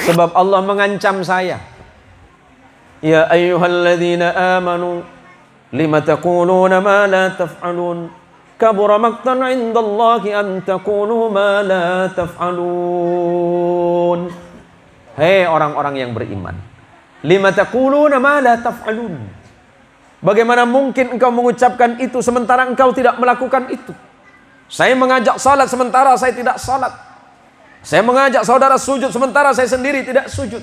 Sebab Allah mengancam saya. Ya ayyuhalladzina amanu lima taquluna ma la taf'alun kabura maqtan 'indallahi an taqulu ma la taf'alun. Hei orang-orang yang beriman, lima taquluna ma la taf'alun. Bagaimana mungkin engkau mengucapkan itu sementara engkau tidak melakukan itu? Saya mengajak salat sementara saya tidak salat. Saya mengajak saudara sujud sementara saya sendiri tidak sujud.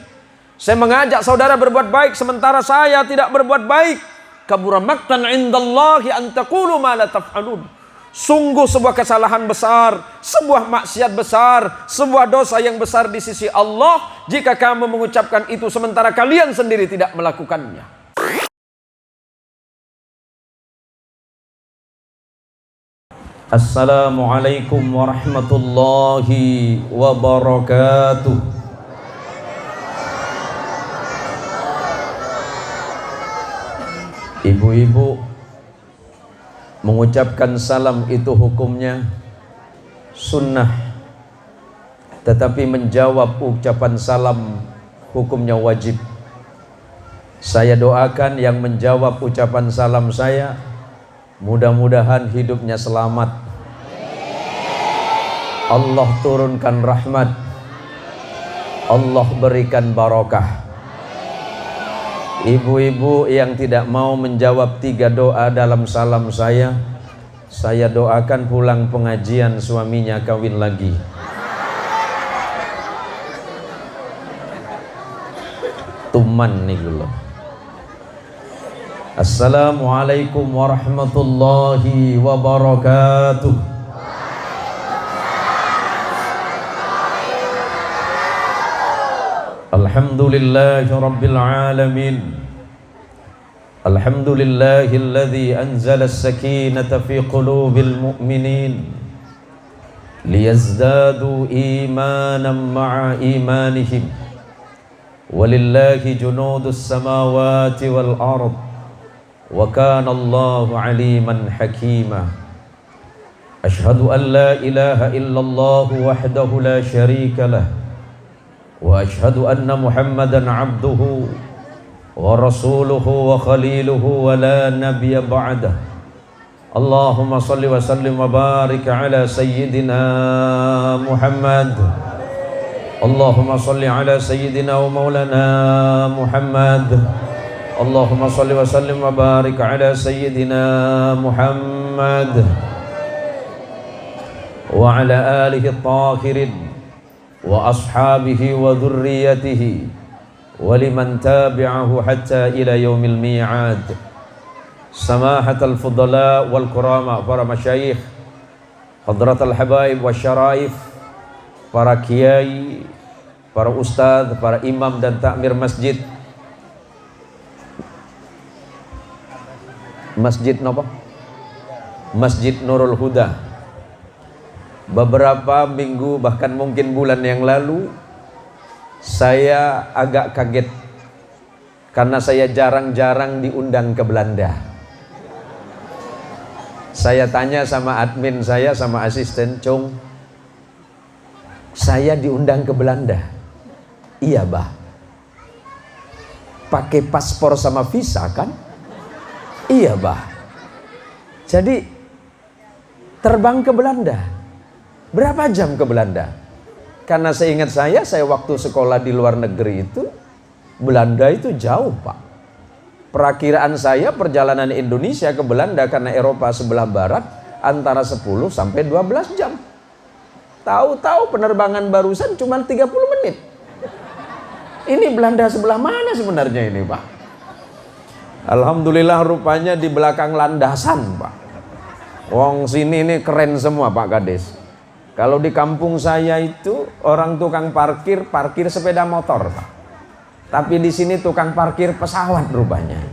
Saya mengajak saudara berbuat baik sementara saya tidak berbuat baik. Kabura maqtan 'indallahi an taqulu ma la taf'alun. Sungguh sebuah kesalahan besar, sebuah maksiat besar, sebuah dosa yang besar di sisi Allah jika kamu mengucapkan itu sementara kalian sendiri tidak melakukannya. Assalamualaikum warahmatullahi wabarakatuh. Ibu-ibu, mengucapkan salam itu hukumnya sunnah, tetapi menjawab ucapan salam hukumnya wajib. Saya doakan yang menjawab ucapan salam saya, mudah-mudahan hidupnya selamat. Allah turunkan rahmat, Allah berikan barokah. Ibu-ibu yang tidak mau menjawab 3 doa dalam salam saya doakan pulang pengajian suaminya kawin lagi. Tuman nih dulu. Assalamualaikum warahmatullahi wabarakatuh. Alhamdulillahi rabbil alamin. Alhamdulillahilladzi anzala as-sakinata fi qulubil mu'minin liyazdadu imanan ma'a imanihim. Walillahi junudus samawati wal ard wa kana Allahu aliman hakima. Ashhadu an la ilaha illallah wahdahu la syarika lah. Wa ashhadu anna Muhammadan abduhu wa rasuluhu wa khaliluhu wa la nabiyya ba'dah. Allahumma salli wa sallim wa barik ala sayyidina Muhammad. Allahumma salli ala sayyidina wa maulana Muhammad. Allahumma salli wa sallim wa barik ala sayyidina Muhammad wa ala alihi at-tahirin wa ashabihi wa dhurriyyatihi wa liman tabi'ahu hatta ila yaumil mi'ad. Samahatal fudala wal kurama, para masyayikh, hadratal habaib wa syaraif, para kiai, para ustadz, para imam dan takmir masjid. Masjid napa? Masjid Nurul Huda. Beberapa minggu bahkan mungkin bulan yang lalu saya agak kaget karena saya jarang-jarang diundang ke Belanda. Saya tanya sama admin saya, sama asisten, "Cung, saya diundang ke Belanda?" "Iya, Bah." "Pakai paspor sama visa kan?" "Iya, Bah." Jadi terbang ke Belanda. Berapa jam ke Belanda? Karena seingat saya waktu sekolah di luar negeri itu, Belanda itu jauh, Pak. Perakiraan saya perjalanan Indonesia ke Belanda karena Eropa sebelah barat antara 10 sampai 12 jam. Tahu-tahu penerbangan barusan cuma 30 menit. Ini Belanda sebelah mana sebenarnya ini, Pak? Alhamdulillah rupanya di belakang landasan, Pak. Wong sini ini keren semua, Pak Kades. Kalau di kampung saya itu orang tukang parkir sepeda motor, Pak. Tapi di sini tukang parkir pesawat rupanya.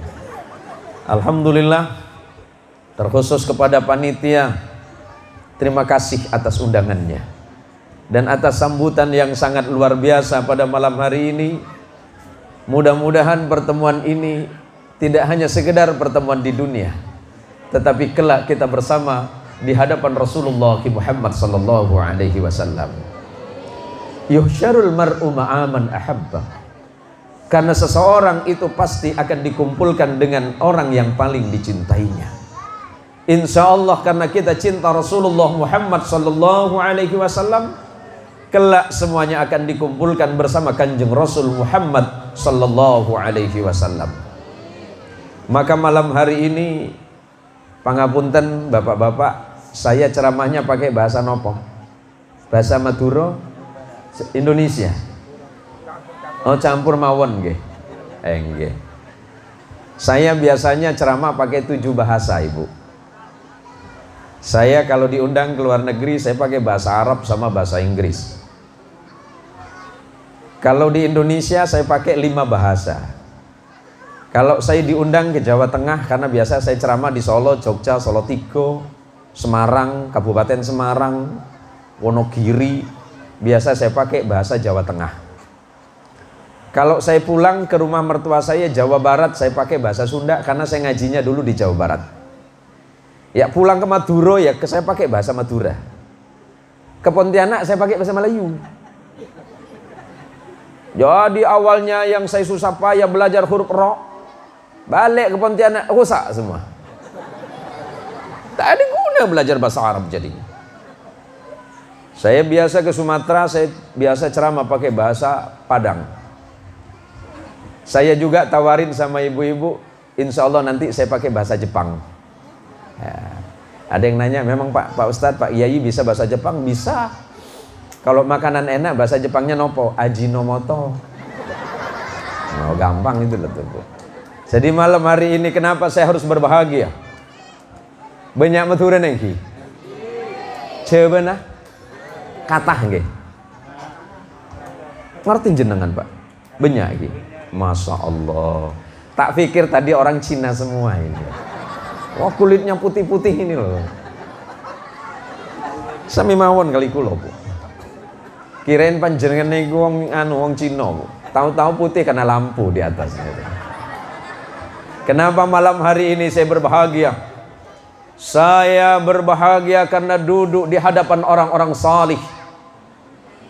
Alhamdulillah, terkhusus kepada panitia, terima kasih atas undangannya dan atas sambutan yang sangat luar biasa pada malam hari ini. Mudah-mudahan pertemuan ini tidak hanya sekedar pertemuan di dunia, tetapi kelak kita bersama di hadapan Rasulullah Muhammad sallallahu alaihi wasallam. Yuhsyarul mar'u ma'aman ahabba. Karena seseorang itu pasti akan dikumpulkan dengan orang yang paling dicintainya. Insya Allah karena kita cinta Rasulullah Muhammad sallallahu alaihi wasallam, kelak semuanya akan dikumpulkan bersama Kanjeng Rasul Muhammad sallallahu alaihi wasallam. Maka malam hari ini, pangapunten bapak-bapak, saya ceramahnya pakai bahasa nopo? Bahasa Madura, Indonesia. Oh, campur mawon nggih. Nggih. Saya biasanya ceramah pakai 7 bahasa, Ibu. Saya kalau diundang ke luar negeri, saya pakai bahasa Arab sama bahasa Inggris. Kalau di Indonesia, saya pakai 5 bahasa. Kalau saya diundang ke Jawa Tengah, karena biasa saya ceramah di Solo, Jogja, Solotigo, Semarang, Kabupaten Semarang, Wonogiri, biasa saya pakai bahasa Jawa Tengah. Kalau saya pulang ke rumah mertua saya Jawa Barat, saya pakai bahasa Sunda karena saya ngajinya dulu di Jawa Barat. Ya pulang ke Madura, ya saya pakai bahasa Madura. Ke Pontianak saya pakai bahasa Melayu. Jadi awalnya yang saya susah payah belajar huruf ro, balik ke Pontianak rusak semua. Tak ada guna belajar bahasa Arab jadinya. Saya biasa ke Sumatera, saya biasa ceramah pakai bahasa Padang. Saya juga tawarin sama ibu-ibu, insya Allah nanti saya pakai bahasa Jepang. Ya. Ada yang nanya, memang Pak Ustadz, Pak Yai bisa bahasa Jepang? Bisa. Kalau makanan enak, bahasa Jepangnya nopo? Ajinomoto. Oh, gampang itu loh tuh. Jadi malam hari ini kenapa saya harus berbahagia? Banyak maturan yang ki. Coba nah, kata nggih. Ngerti jenengan Pak? Banyak ki. Masya Allah. Tak pikir tadi orang Cina semua ini. Wah kulitnya putih-putih ini loh. Sami mawon kali kula Bu. Kirain panjenengan niku wong Cina Bu. Tahu-tahu putih karena lampu di atasnya. Kenapa malam hari ini saya berbahagia? Saya berbahagia karena duduk di hadapan orang-orang salih.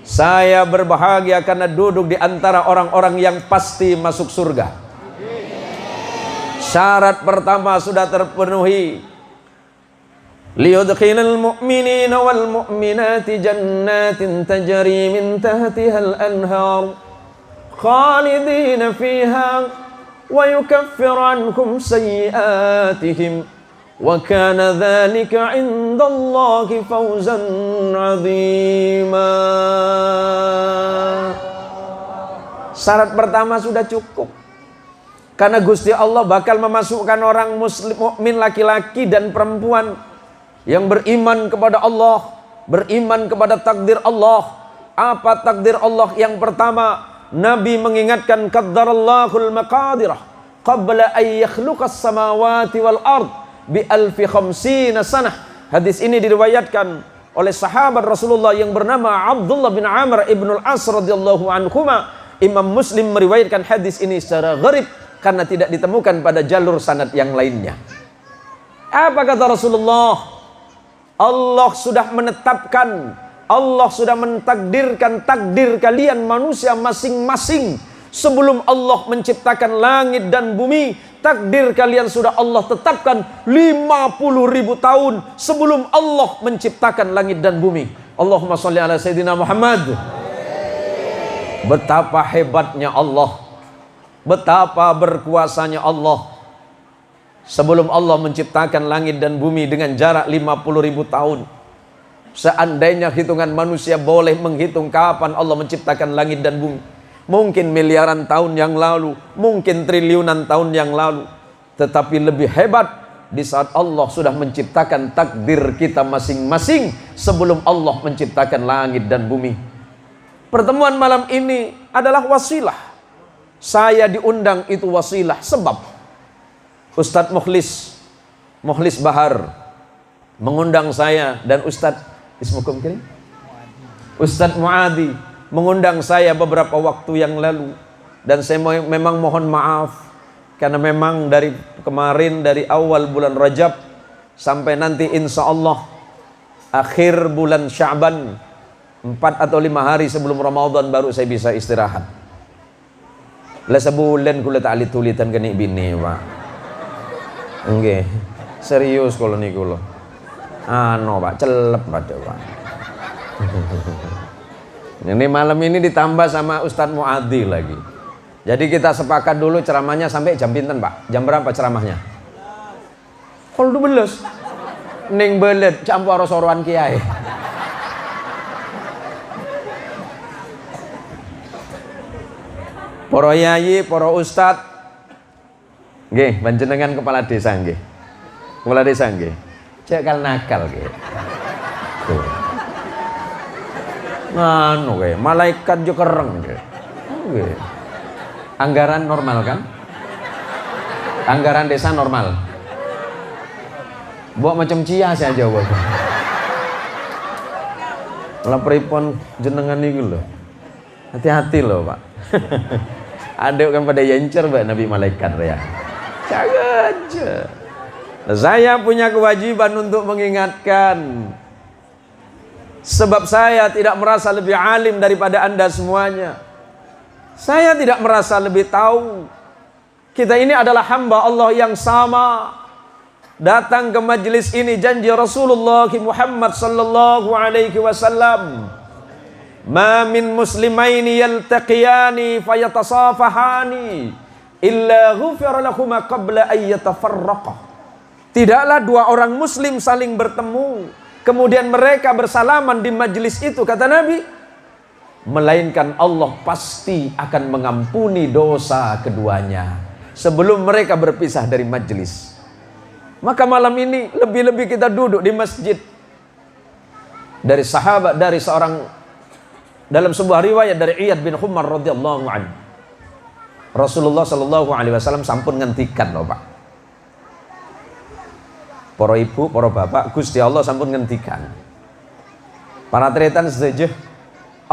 Saya berbahagia karena duduk di antara orang-orang yang pasti masuk surga. Syarat pertama sudah terpenuhi. Liyudkhilal mu'minina wal mu'minati jannatin tajri min tahtihal anhar khalidina fiha wa yukaffir ankum sayyiatihim wa kana dzalika 'indallahi fawzan 'azima. Syarat pertama sudah cukup. Karena Gusti Allah bakal memasukkan orang muslim mukmin laki-laki dan perempuan yang beriman kepada Allah, beriman kepada takdir Allah. Apa takdir Allah? Yang pertama, Nabi mengingatkan qaddarallahul maqadirah qabla ay yakhluqas samawati wal ard bi alfi khamsina sanah. Hadis ini diriwayatkan oleh sahabat Rasulullah yang bernama Abdullah bin Amr ibn al-As radhiyallahu anhuma. Imam Muslim meriwayatkan hadis ini secara gharib karena tidak ditemukan pada jalur sanad yang lainnya. Apa kata Rasulullah? Allah sudah menetapkan, Allah sudah mentakdirkan takdir kalian manusia masing-masing. Sebelum Allah menciptakan langit dan bumi, takdir kalian sudah Allah tetapkan 50.000 tahun sebelum Allah menciptakan langit dan bumi. Allahumma sholli ala Sayyidina Muhammad. Betapa hebatnya Allah, betapa berkuasanya Allah. Sebelum Allah menciptakan langit dan bumi dengan jarak 50.000 tahun, seandainya hitungan manusia boleh menghitung kapan Allah menciptakan langit dan bumi, mungkin miliaran tahun yang lalu, mungkin triliunan tahun yang lalu. Tetapi lebih hebat di saat Allah sudah menciptakan takdir kita masing-masing sebelum Allah menciptakan langit dan bumi. Pertemuan malam ini adalah wasilah. Saya diundang itu wasilah. Sebab Ustadz Mukhlis Bahar mengundang saya, dan Ustadz Ismukum Kirim, Ustadz Muadi mengundang saya beberapa waktu yang lalu. Dan saya memang mohon maaf karena memang dari kemarin, dari awal bulan Rajab sampai nanti insya Allah akhir bulan Sya'ban, 4 atau 5 hari sebelum Ramadan baru saya bisa istirahat. Lah sebulan kula tak alit-ulitan kene bini, Pak. Nggih. Serius kalau niku lho. Pak, celep pada Pak. Ini malam ini ditambah sama Ustadz Muadzi lagi. Jadi kita sepakat dulu ceramahnya sampai jam pinten, Pak? Jam berapa ceramahnya? Kalau 12. Ning belet campur soroan kiai. Para yayi, para ustad, nggih, panjenengan kepala desa nggih. Kepala desa nggih. Cekal nakal nggih. Tuh. Nganu nggih, malaikat yo kereng nggih. Nggih. Anggaran normal kan? Anggaran desa normal. Buat macam cia saya jawab. Lah pripun jenengan niku lho. Hati-hati loh, Pak. Ada kan pada yencer Mbak Nabi malaikat ya. Jangan aja. Saya punya kewajiban untuk mengingatkan. Sebab saya tidak merasa lebih alim daripada Anda semuanya. Saya tidak merasa lebih tahu. Kita ini adalah hamba Allah yang sama. Datang ke majelis ini janji Rasulullah Muhammad sallallahu alaihi wasallam. Ma min muslimaini yaltaqiyani fayatasafahani illa ghufira lahuma qabla an yatafarraqa. Tidaklah dua orang muslim saling bertemu kemudian mereka bersalaman di majelis itu, kata Nabi, melainkan Allah pasti akan mengampuni dosa keduanya sebelum mereka berpisah dari majelis. Maka malam ini lebih-lebih kita duduk di masjid. Dari sahabat, dari seorang, dalam sebuah riwayat dari Iyad bin Umar radhiyallahu anhu, Rasulullah sallallahu alaihi wasallam sampun ngentikan loh, Pak. Para ibu, para bapak, Gusti Allah sampun ngentikan. Para tretan setuju?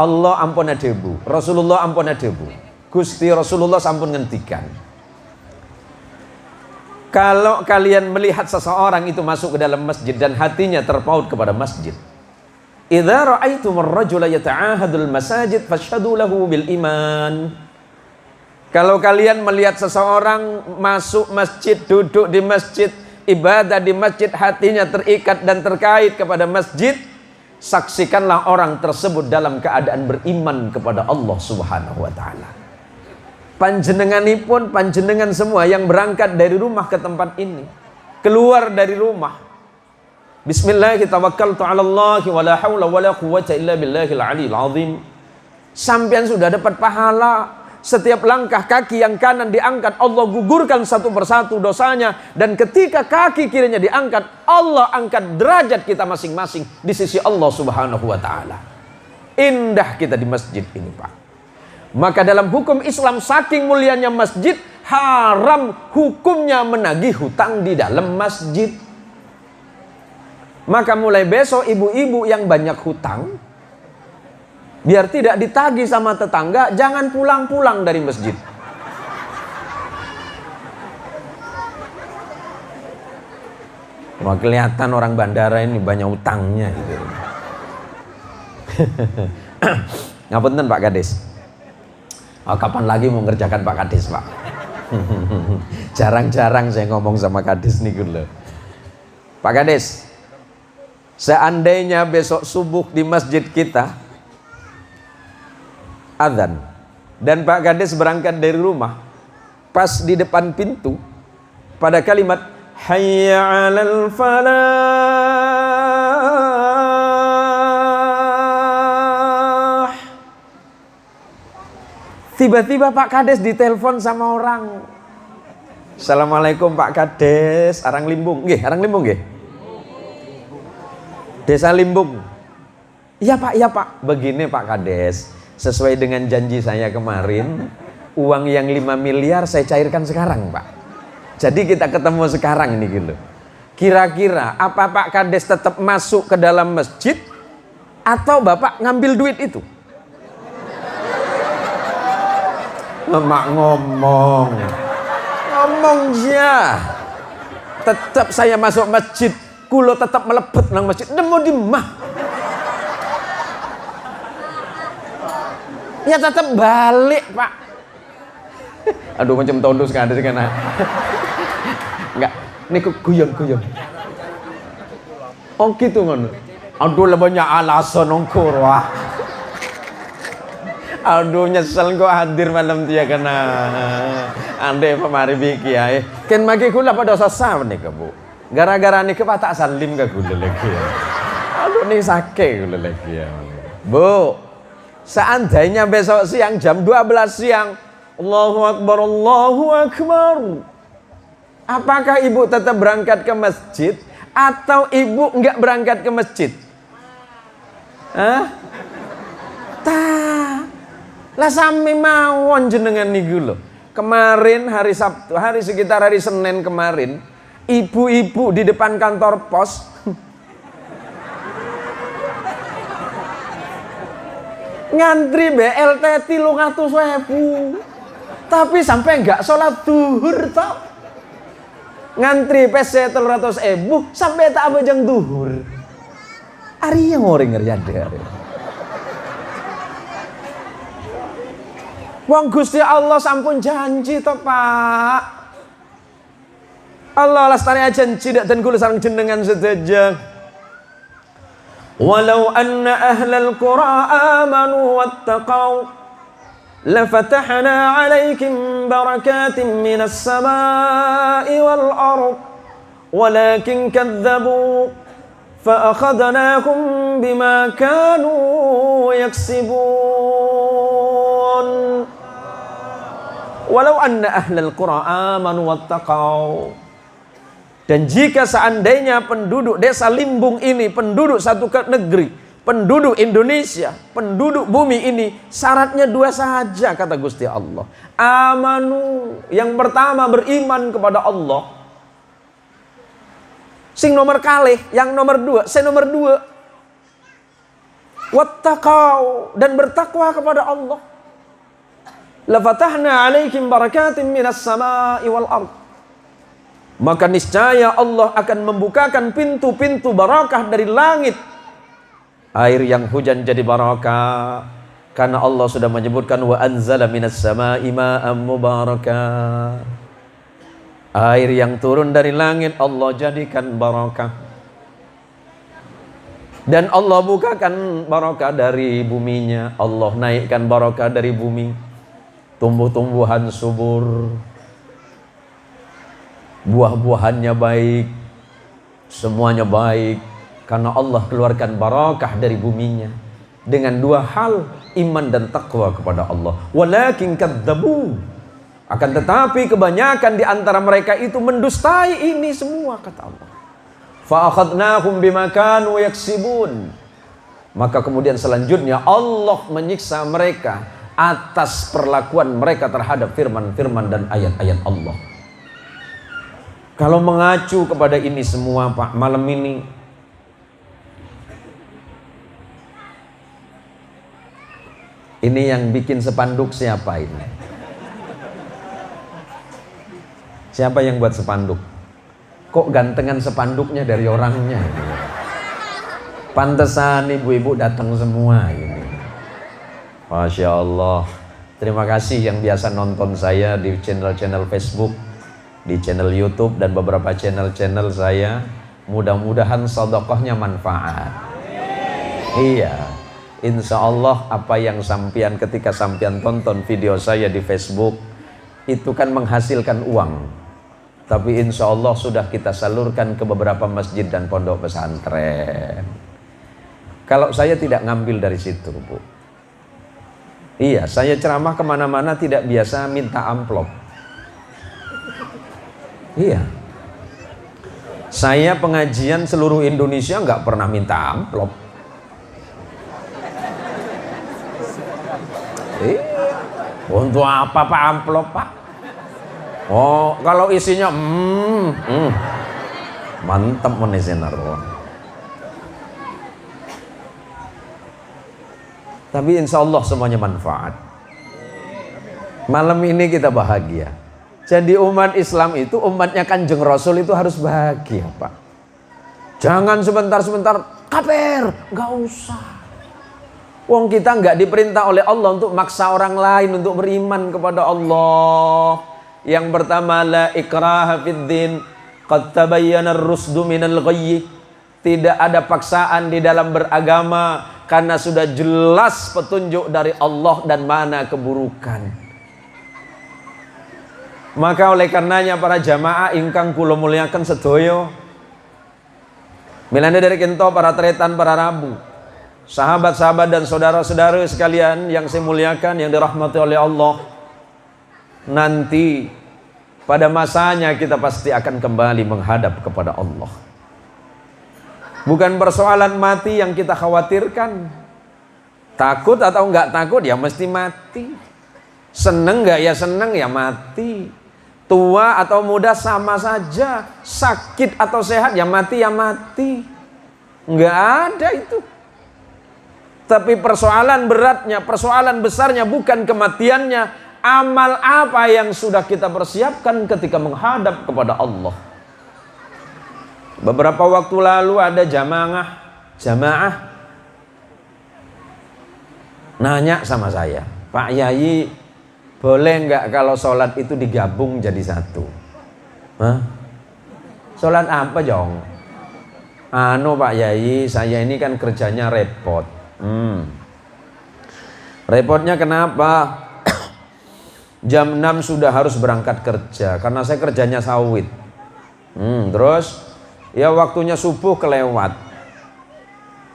Allah ampun debu, Rasulullah ampun debu. Gusti Rasulullah sampun ngentikan. Kalau kalian melihat seseorang itu masuk ke dalam masjid dan hatinya terpaut kepada masjid, idza ra'aitumur rajula yata'ahadul masajid fashhadu lahu bil iman. Kalau kalian melihat seseorang masuk masjid, duduk di masjid, ibadah di masjid, hatinya terikat dan terkait kepada masjid, saksikanlah orang tersebut dalam keadaan beriman kepada Allah Subhanahu wa taala. Panjenenganipun, panjenengan semua yang berangkat dari rumah ke tempat ini, keluar dari rumah, bismillah tawakkaltu 'ala Allah wa la haula wa la quwwata illa billahil aliyil azim. Sampean sudah dapat pahala. Setiap langkah kaki yang kanan diangkat, Allah gugurkan satu persatu dosanya. Dan ketika kaki kirinya diangkat, Allah angkat derajat kita masing-masing di sisi Allah Subhanahu wa ta'ala. Indah kita di masjid ini, Pak. Maka dalam hukum Islam, saking mulianya masjid, haram hukumnya menagih hutang di dalam masjid. Maka mulai besok ibu-ibu yang banyak hutang, biar tidak ditagih sama tetangga, jangan pulang-pulang dari masjid. Wah, kelihatan orang bandara ini banyak utangnya gitu. Ngapunten Pak Kades. Oh, kapan lagi mau ngerjakan Pak Kades, Pak? Jarang-jarang saya ngomong sama Kades nih gitu loh. Pak Kades, seandainya besok subuh di masjid kita adzan dan Pak Kades berangkat dari rumah, pas di depan pintu pada kalimat hayya 'alal falah, tiba-tiba Pak Kades ditelepon sama orang. Assalamualaikum Pak Kades, Arang Limbung nggih, Arang Limbung nggih, Desa Limbung. Iya Pak, iya Pak. Begini Pak Kades, sesuai dengan janji saya kemarin, uang yang 5 miliar saya cairkan sekarang, Pak. Jadi kita ketemu sekarang ini gitu. Kira-kira apa Pak Kades tetap masuk ke dalam masjid atau Bapak ngambil duit itu? Mak ngomong ya. Tetap saya masuk masjid, kulo tetap melepet nang masjid. Nemu di mah. Ya tetap balik, Pak. Aduh macam tondus kan ada kan. Enggak, niku guyon-guyon. Oh gitu ngono. Aduh lah banyak alasan ngkur wah. Aduh nyesel kok hadir malam dia kena. Ande pemari biki ya. Ken magi kula pada sasa nih Bu. Gara-gara nih ke tak salim ke kula lagi ya. Aduh nih sakit kula lagi ya. Bu, seandainya besok siang jam 12 siang, Allahu Akbar, Allahu Akbar. Apakah ibu tetap berangkat ke masjid atau ibu enggak berangkat ke masjid? Hah? Lah sami mawon jenengan niku lho. Kemarin hari Sabtu, sekitar hari Senin kemarin, ibu-ibu di depan kantor pos ngantri BLT 300.000. Tapi sampai enggak sholat duhur toh. Ngantri PC 300.000 sampai tak abajang duhur. Ari yang orang ngerjada. Wong Gusti Allah sampun janji toh Pak. Allah lestari janji dak den kula sareng jenengan sedaya. Walau anna ahlal qura amanu wattaqau lafatahna 'alaikum barakatin minas samaa'i wal ardh walakin kadzdzabu fa akhadnahum bima kanu yaksibun. Walau anna ahlal qura amanu wattaqau. Dan jika seandainya penduduk desa Limbung ini, penduduk satu negeri, penduduk Indonesia, penduduk bumi ini, syaratnya dua saja kata Gusti Allah. Amanu, yang pertama beriman kepada Allah. Sing nomor kalih, yang nomor dua, saya nomor dua. Wattaqau, dan bertakwa kepada Allah. Lafatahna alaikum barakatim minas samaa'i wal ardh. Maka niscaya Allah akan membukakan pintu-pintu barakah dari langit. Air yang hujan jadi barakah karena Allah sudah menyebutkan wa anzala minas samaa'i ma'an mubarakah. Air yang turun dari langit Allah jadikan barakah. Dan Allah bukakan barakah dari buminya. Allah naikkan barakah dari bumi. Tumbuh-tumbuhan subur, buah-buahannya baik, semuanya baik karena Allah keluarkan barakah dari buminya dengan dua hal, iman dan takwa kepada Allah. Walakin kadzdzabu, akan tetapi kebanyakan di antara mereka itu mendustai ini semua kata Allah. Fa akhadnahum bima kanu yaksibun. Maka kemudian selanjutnya Allah menyiksa mereka atas perlakuan mereka terhadap firman-firman dan ayat-ayat Allah. Kalau mengacu kepada ini semua Pak, malam ini yang bikin sepanduk siapa ini? Siapa yang buat sepanduk? Kok gantengan sepanduknya dari orangnya? Pantesan ibu-ibu datang semua ini. Masya Allah. Terima kasih yang biasa nonton saya di channel-channel Facebook, di channel YouTube dan beberapa channel-channel saya. Mudah-mudahan sedekahnya manfaat. Iya, insya Allah apa yang sampian ketika sampian tonton video saya di Facebook itu kan menghasilkan uang. Tapi insya Allah sudah kita salurkan ke beberapa masjid dan pondok pesantren. Kalau saya tidak ngambil dari situ Bu. Iya, saya ceramah kemana-mana tidak biasa minta amplop. Iya. Saya pengajian seluruh Indonesia nggak pernah minta amplop. Untuk apa Pak amplop Pak? Oh, kalau isinya mantap menesenar. Tapi insya Allah semuanya manfaat. Malam ini kita bahagia. Jadi umat Islam itu, umatnya Kanjeng Rasul itu harus bahagia Pak. Jangan sebentar-sebentar kafir, nggak usah. Wong kita nggak diperintah oleh Allah untuk maksa orang lain untuk beriman kepada Allah. Yang pertama, la ikraha fid din, qad tabayyana ar-rusdu minal ghayy. Tidak ada paksaan di dalam beragama karena sudah jelas petunjuk dari Allah dan mana keburukan. Maka oleh karenanya para jamaah ingkang kula mulyakan sedaya, milane dari kento para tretan, para rabu, sahabat-sahabat dan saudara-saudara sekalian yang saya muliakan, yang dirahmati oleh Allah, nanti pada masanya kita pasti akan kembali menghadap kepada Allah. Bukan persoalan mati yang kita khawatirkan. Takut atau enggak takut ya mesti mati. Seneng enggak ya seneng ya mati. Tua atau muda sama saja. Sakit atau sehat ya mati ya mati. Enggak ada itu. Tapi persoalan beratnya, persoalan besarnya bukan kematiannya, amal apa yang sudah kita persiapkan ketika menghadap kepada Allah. Beberapa waktu lalu ada jamaah nanya sama saya, Pak Yai, boleh nggak kalau sholat itu digabung jadi satu? Hah? Sholat apa Jong? Pak Yai, saya ini kan kerjanya repot. Repotnya kenapa? Jam 6 sudah harus berangkat kerja karena saya kerjanya sawit. Terus ya waktunya subuh kelewat.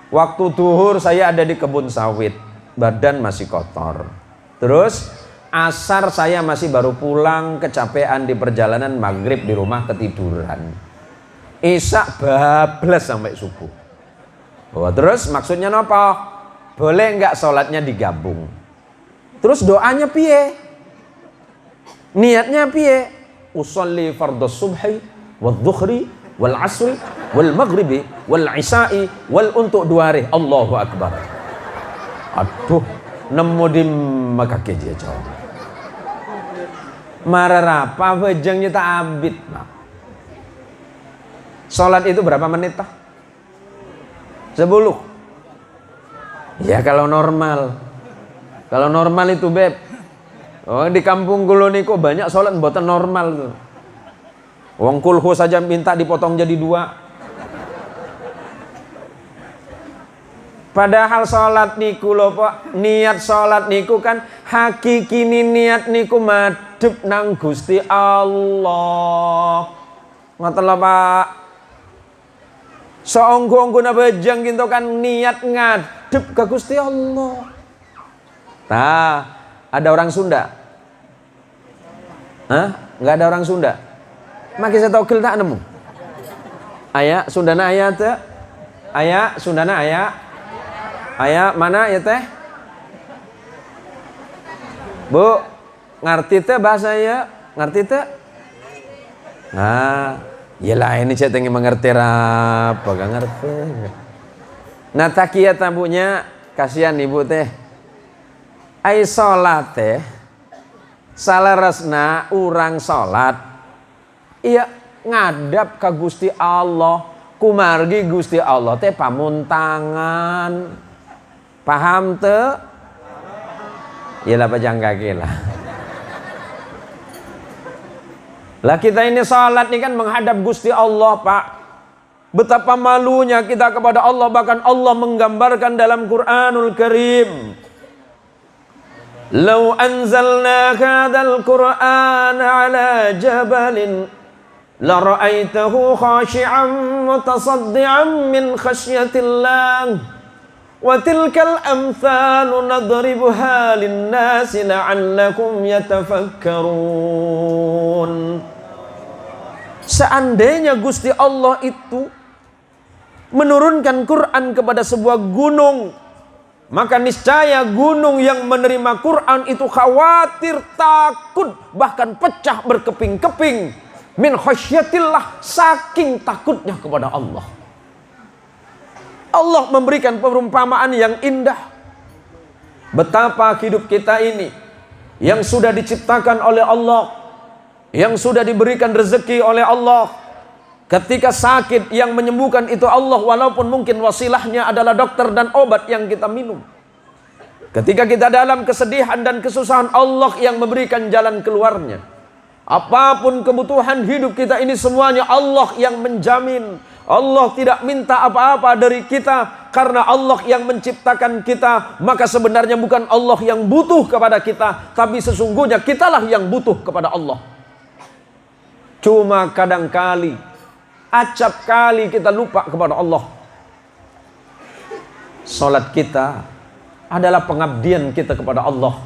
Waktu duhur saya ada di kebun sawit, badan masih kotor. Terus asar saya masih baru pulang, kecapean di perjalanan, maghrib di rumah ketiduran. Isya bablas sampai subuh. Terus maksudnya apa? Boleh nggak sholatnya digabung? Terus doanya piye? Niatnya piye? Usolli fardhu subhi wal dhuhri wal asri wal maghribi wal isya'i wal untuk dua hari. Allahu akbar. Aduh, nemu di makake dia jawab. Mararapa bejangnya tak abit. Salat itu berapa menit tah? 10. Ya kalau normal. Kalau normal itu beb. Oh di kampung kula niku banyak salat mboten normal tuh. Wong kulhu saja minta dipotong jadi 2. Padahal sholat niku lho Pak, niat sholat niku kan hakiki niat niku madhep nang Gusti Allah. Ngoten lho Pak. Saonggo-onggona bejang kinto kan niat ngadhep ke Gusti Allah. Nah, ada orang Sunda? Hah? Enggak ada orang Sunda? Maki saya togel tak nemu. Aya Sundana aya teh? Aya Sundana aya? Aya mana ya teh? Bu, ngerti teh bahasa ya? Ngerti teh? Nah, yalah ini saya ingin mengerti apa gak ngerti. Nah takia tabunya kasihan ibu teh. Ai salat teh salaresna urang salat. Iya ngadap ke Gusti Allah, kumargi Gusti Allah teh pamuntangan. Paham teu? Iyalah pajang kaki lah. Lah kita ini salat ini kan menghadap Gusti Allah, Pak. Betapa malunya kita kepada Allah, bahkan Allah menggambarkan dalam Qur'anul Karim. Lau anzalna hadzal Qur'ana ala jabalin la ra'aitahu khashi'an mutasaddian min khasyatillah wa tilkal amthalu nadribuha lin-nasi la'allakum yatafakkarun. Seandainya Gusti Allah itu menurunkan Quran kepada sebuah gunung, maka niscaya gunung yang menerima Quran itu khawatir, takut, bahkan pecah berkeping-keping min khasyatillah, saking takutnya kepada Allah. Allah memberikan perumpamaan yang indah. Betapa hidup kita ini yang sudah diciptakan oleh Allah, yang sudah diberikan rezeki oleh Allah. Ketika sakit, yang menyembuhkan itu Allah, walaupun mungkin wasilahnya adalah dokter dan obat yang kita minum. Ketika kita dalam kesedihan dan kesusahan, Allah yang memberikan jalan keluarnya. Apapun kebutuhan hidup kita ini semuanya Allah yang menjamin. Allah tidak minta apa-apa dari kita karena Allah yang menciptakan kita. Maka sebenarnya bukan Allah yang butuh kepada kita, tapi sesungguhnya kitalah yang butuh kepada Allah. Cuma kadang-kali, acap kali kita lupa kepada Allah. Salat kita adalah pengabdian kita kepada Allah.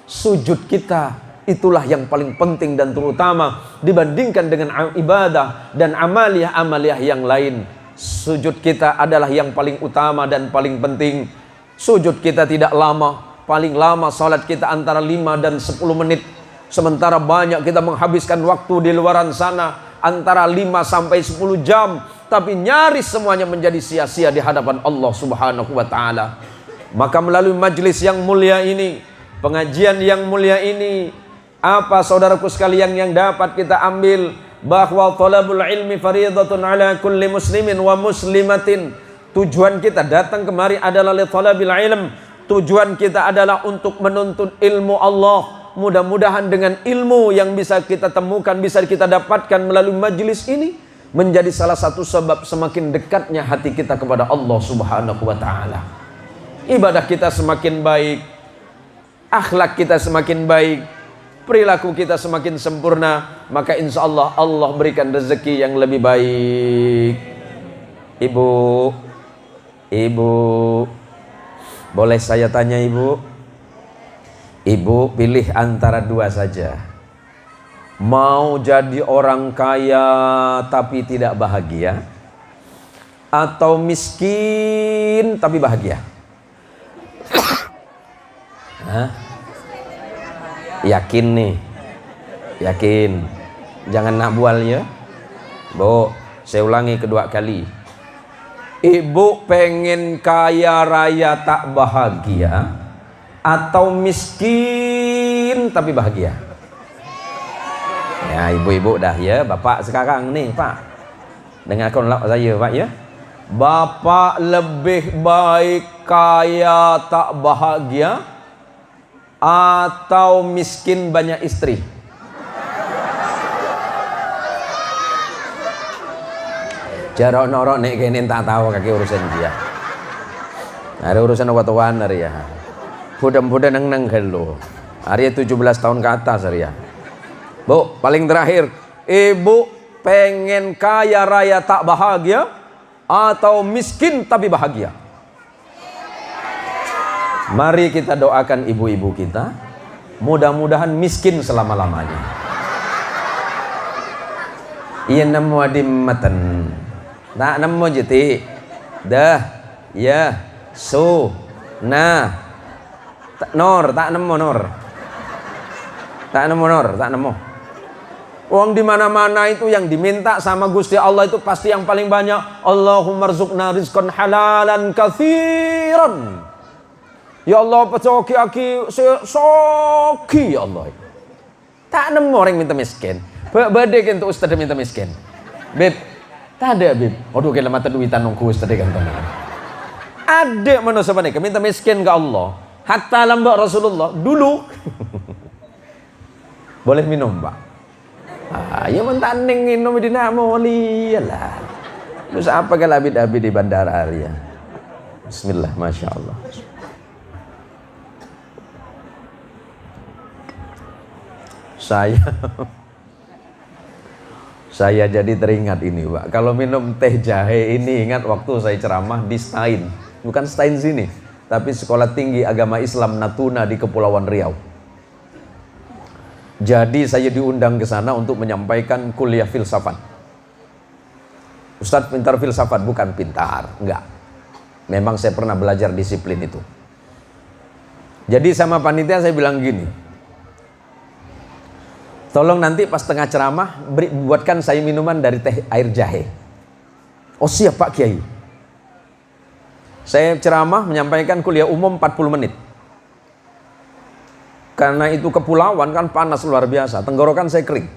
Sujud kita itulah yang paling penting dan terutama dibandingkan dengan ibadah dan amaliyah-amaliyah yang lain. Sujud kita adalah yang paling utama dan paling penting. Sujud kita tidak lama, paling lama salat kita antara 5 dan 10 menit. Sementara banyak kita menghabiskan waktu di luaran sana antara 5 sampai 10 jam, tapi nyaris semuanya menjadi sia-sia di hadapan Allah Subhanahu wa taala. Maka melalui majlis yang mulia ini, pengajian yang mulia ini, apa saudaraku sekalian yang dapat kita ambil? Bahwa talabul ilmi faridatun ala kulli muslimin wa muslimatin. Tujuan kita datang kemari adalah li talabil ilm. Tujuan kita adalah untuk menuntut ilmu Allah. Mudah-mudahan dengan ilmu yang bisa kita temukan, bisa kita dapatkan melalui majlis ini, menjadi salah satu sebab semakin dekatnya hati kita kepada Allah Subhanahu wa taala. Ibadah kita semakin baik, akhlak kita semakin baik, perilaku kita semakin sempurna, maka insya Allah Allah berikan rezeki yang lebih baik. Ibu, boleh saya tanya ibu? Ibu pilih antara dua saja. Mau jadi orang kaya tapi tidak bahagia, atau miskin tapi bahagia? Hah? Yakin nih? Yakin? Jangan nak bual ya. Bu, saya ulangi kedua kali. Ibu pengen kaya raya tak bahagia, atau miskin tapi bahagia? Ya ibu-ibu dah ya. Bapak sekarang nih Pak, dengarkan saya Pak ya. Bapak lebih baik kaya tak bahagia atau miskin banyak istri? Jarok norok nek kene tak tahu kaki urusan dia. Ada urusan watuan hari ya. Mudah-mudahan neng hello. Hari 17 tahun ke atas hari ya. Bu, paling terakhir, ibu pengen kaya raya tak bahagia atau miskin tapi bahagia? Mari kita doakan ibu-ibu kita, mudah-mudahan miskin selama-lamanya. Iya nemu adimmatan. Tak nemu jeti. Dah, ya, su, nah, nor, tak nemu nor. Tak nemu nor, tak nemu. Uang di mana-mana itu yang diminta sama Gusti Allah itu pasti yang paling banyak. Allahumma rzuqna rizqan halalan katsiran. Ya Allah, pecoki aki soki ya Allah. Tak nemu orang minta miskin. Badai untuk ustaz minta miskin. Beb, tak ada beb. Aduh kela mata duitan nunggu ustaz kan teman. Ada manusia mana minta miskin ke Allah. Hatta lambak Rasulullah dulu. Boleh minum Pak? Ya mentanding minum di namo liyalah. Terus apa kalau abid-abid di bandara Arya? Bismillah, masya Allah. Saya jadi teringat ini Pak. Kalau minum teh jahe ini ingat waktu saya ceramah di Stein. Bukan Stein sini, tapi Sekolah Tinggi Agama Islam Natuna di Kepulauan Riau. Jadi saya diundang ke sana untuk menyampaikan kuliah filsafat. Ustadz pintar filsafat, bukan pintar, enggak. Memang saya pernah belajar disiplin itu. Jadi sama panitia saya bilang gini, tolong nanti pas tengah ceramah buatkan saya minuman dari teh air jahe. Oh siap Pak Kiai. Saya ceramah menyampaikan kuliah umum 40 menit. Karena itu kepulauan kan panas luar biasa, tenggorokan saya kering.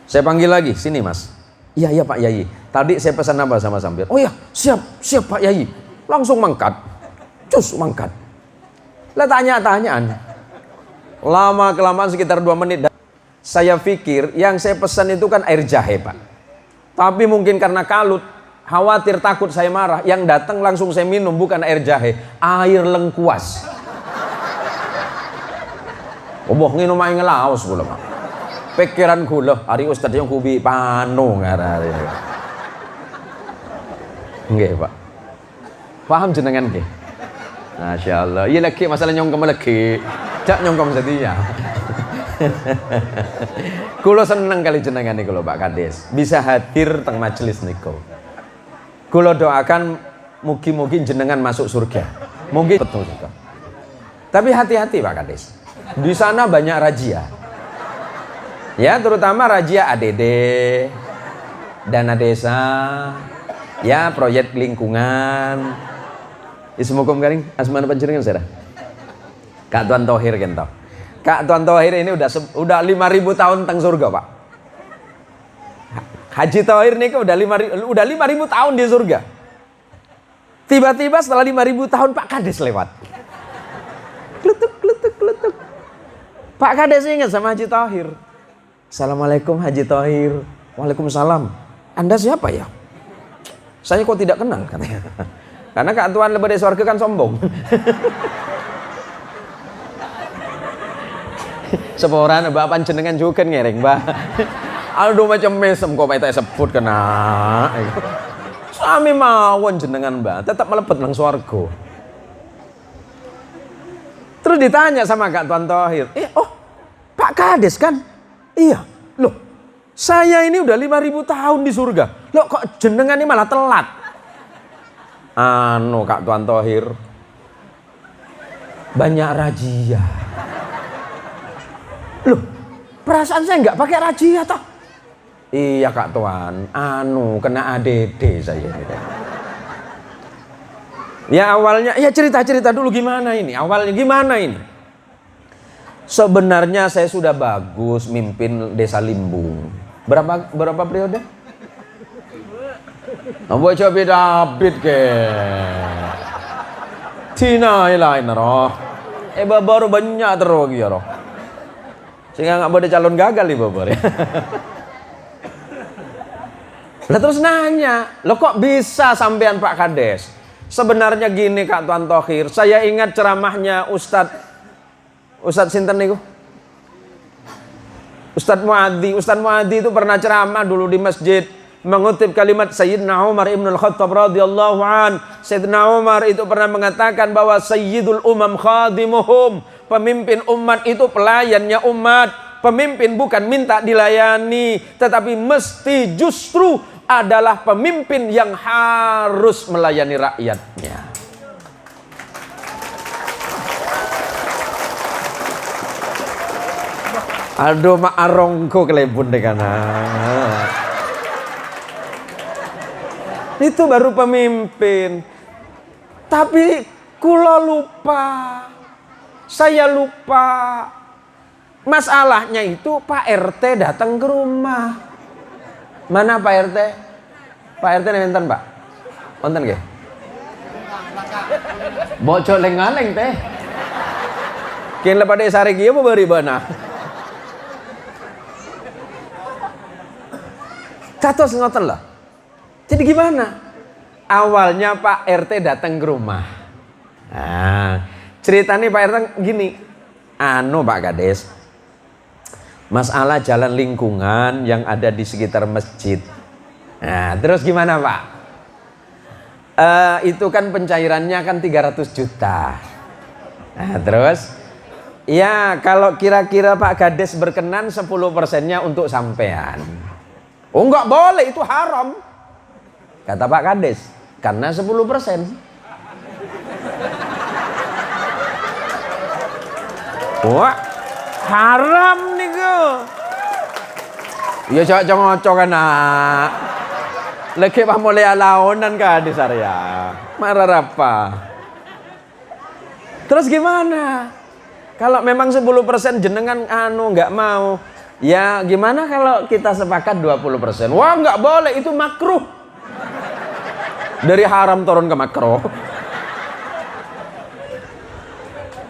Saya panggil lagi, sini Mas. Iya Pak Yai. Tadi saya pesan apa sama sambil? Oh ya, siap Pak Yai. Langsung mangkat. Cus mangkat. Lah tanya-tanyaan. Lama kelamaan sekitar 2 menit. Saya pikir yang saya pesan itu kan air jahe, Pak. Tapi mungkin karena kalut, khawatir takut saya marah, yang datang langsung saya minum bukan air jahe, air lengkuas. Oboh nginum air ngelaos kula, Pak. Pikiran kula, hari ustad yang kubi panu ngarare. Nggih, Pak. Paham jenengan nggih? Masya Allah. Iya lagi masalah nyongkom lagi. Cak nyongkom setia. Kulo seneng kali jenengan niku lho Pak Kades. Bisa hadir teng majelis niku. Kulo doakan mugi-mugi jenengan masuk surga. Mungkin betul juga. Tapi hati-hati Pak Kades. Di sana banyak razia. Ya, terutama razia ADD, dana desa, ya proyek lingkungan. Ismukum karing asmana panjenengan saudara. Kak Tuan Tohir kento. Kak Tuan Tohir ini udah 5.000 tahun teng surga, Pak. Haji Tohir nih udah 5.000 tahun di surga. Tiba-tiba setelah 5.000 tahun Pak Kades lewat. Kletuk. Pak Kades ingat sama Haji Tohir. Assalamualaikum Haji Tohir. Waalaikumsalam. Anda siapa ya? Saya kok tidak kenal katanya. Karena Kak Tuan lebih dari surga kan sombong. Seporan bapak jenengan juga ngereng bah. Aduh macam mesem kok kita sebut kena. Suami mawon jenengan bah, tetap melepet nang surga. Terus ditanya sama Kak Tuan Tohir, Pak Kades kan? Iya, loh saya ini udah 5.000 tahun di surga. Loh kok jenengan ini malah telat? Kak Tuan Tohir, banyak razia. Loh, perasaan saya nggak pakai razia toh? Iya Kak Tuan, kena ADD saya. Ya awalnya, ya cerita dulu gimana ini? Awalnya gimana ini? Sebenarnya saya sudah bagus mimpin Desa Limbung. Berapa periode? Ambo coba David ke. Tina lain roh. Baru banyak terus ya roh. Sehingga nggak boleh calon gagal nih babar ya. Lah terus nanya, lo kok bisa sampean Pak Kades? Sebenarnya gini Kak Tuan Tohir, saya ingat ceramahnya Ustadz sinten niku? Ustadz Muadzi itu pernah ceramah dulu di masjid, mengutip kalimat Sayyidina Umar Ibn Al-Khattab radhiyallahu an. Sayyidina Umar itu pernah mengatakan bahwa Sayyidul Umam khadimuhum, pemimpin umat itu pelayannya umat. Pemimpin bukan minta dilayani, tetapi mesti justru adalah pemimpin yang harus melayani rakyatnya. Aduh mak arongko kelebun dengan itu baru pemimpin. Tapi kula lupa, saya lupa. Masalahnya itu Pak RT datang ke rumah. Mana Pak RT? Pak RT nenten Pak? Nenten nggih? Bocok lengaleng teh. Kian lepas desa regi apa beri bana? Katos ngoten lah. Jadi gimana? Awalnya Pak RT datang ke rumah. Nah, ceritanya Pak RT gini. Pak Kades. Masalah jalan lingkungan yang ada di sekitar masjid. Nah, terus gimana Pak? Itu kan pencairannya kan 300 juta. Nah, terus ya kalau kira-kira Pak Kades berkenan 10%-nya untuk sampean. Oh enggak boleh, itu haram. Kata Pak Kades, karena 10%. Wah, haram nih gue. Ya cocok-cocok kan nak. Lagi pak mulai alaonan Kades area. Marah apa? Terus gimana? Kalau memang 10% jenengan nggak mau, ya gimana kalau kita sepakat 20%? Wah nggak boleh, itu makruh. Dari haram turun ke makruh.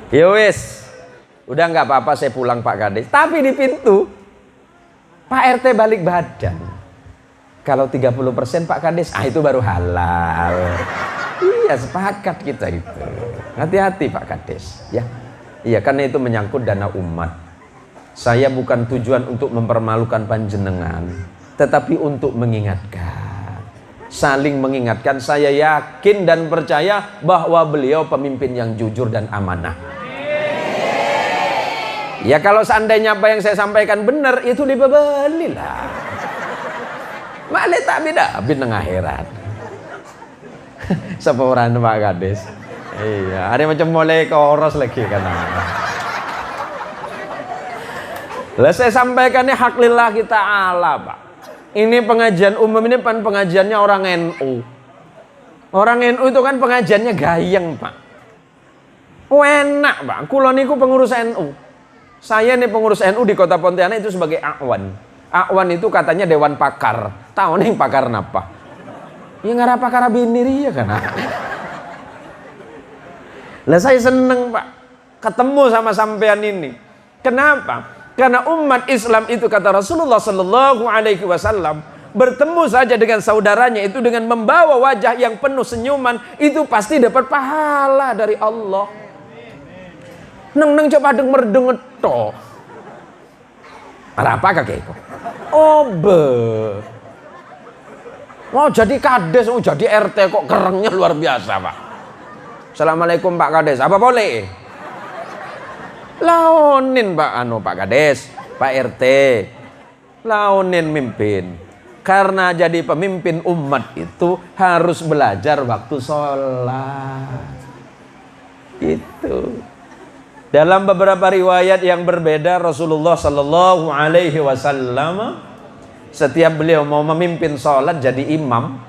Ya wis, udah nggak apa-apa saya pulang Pak Kades. Tapi di pintu Pak RT balik badan. Kalau 30% Pak Kades, itu baru halal. Iya, sepakat kita itu. Hati-hati Pak Kades, ya. Iya, karena itu menyangkut dana umat. Saya bukan tujuan untuk mempermalukan panjenengan, tetapi untuk mengingatkan. Saling mengingatkan. Saya yakin dan percaya bahwa beliau pemimpin yang jujur dan amanah. Ya kalau seandainya apa yang saya sampaikan benar, itu dibebelilah. Malah tak beda bintang akhirat. Seporan Pak Kades. Iya, ada macam mulai koros lagi kan. Lah saya sampaikan ini hak lillahi ta'ala, Pak. Ini pengajian umum, ini pengajiannya orang NU. Orang NU itu kan pengajiannya gayeng, Pak. Enak, Pak. Kulo niku pengurus NU. Saya nih pengurus NU di Kota Pontianak itu sebagai Akwan. Akwan itu katanya dewan pakar. Tahu nih pakar napa? Ya ngarap pakar binir ya kan. Lah saya seneng Pak ketemu sama sampean ini. Kenapa? Karena umat Islam itu kata Rasulullah Sallallahu Alaihi Wasallam bertemu saja dengan saudaranya itu dengan membawa wajah yang penuh senyuman itu pasti dapat pahala dari Allah. Neng coba merdeng to. Apa kakek itu? Oh jadi kades, jadi RT kok kerengnya luar biasa Pak. Assalamualaikum Pak Kades, apa boleh? Laonin Pak Kades, Pak RT, laonin mimpin. Karena jadi pemimpin umat itu harus belajar waktu sholat. Itu. Dalam beberapa riwayat yang berbeda Rasulullah Sallallahu Alaihi Wasallam setiap beliau mau memimpin sholat jadi imam,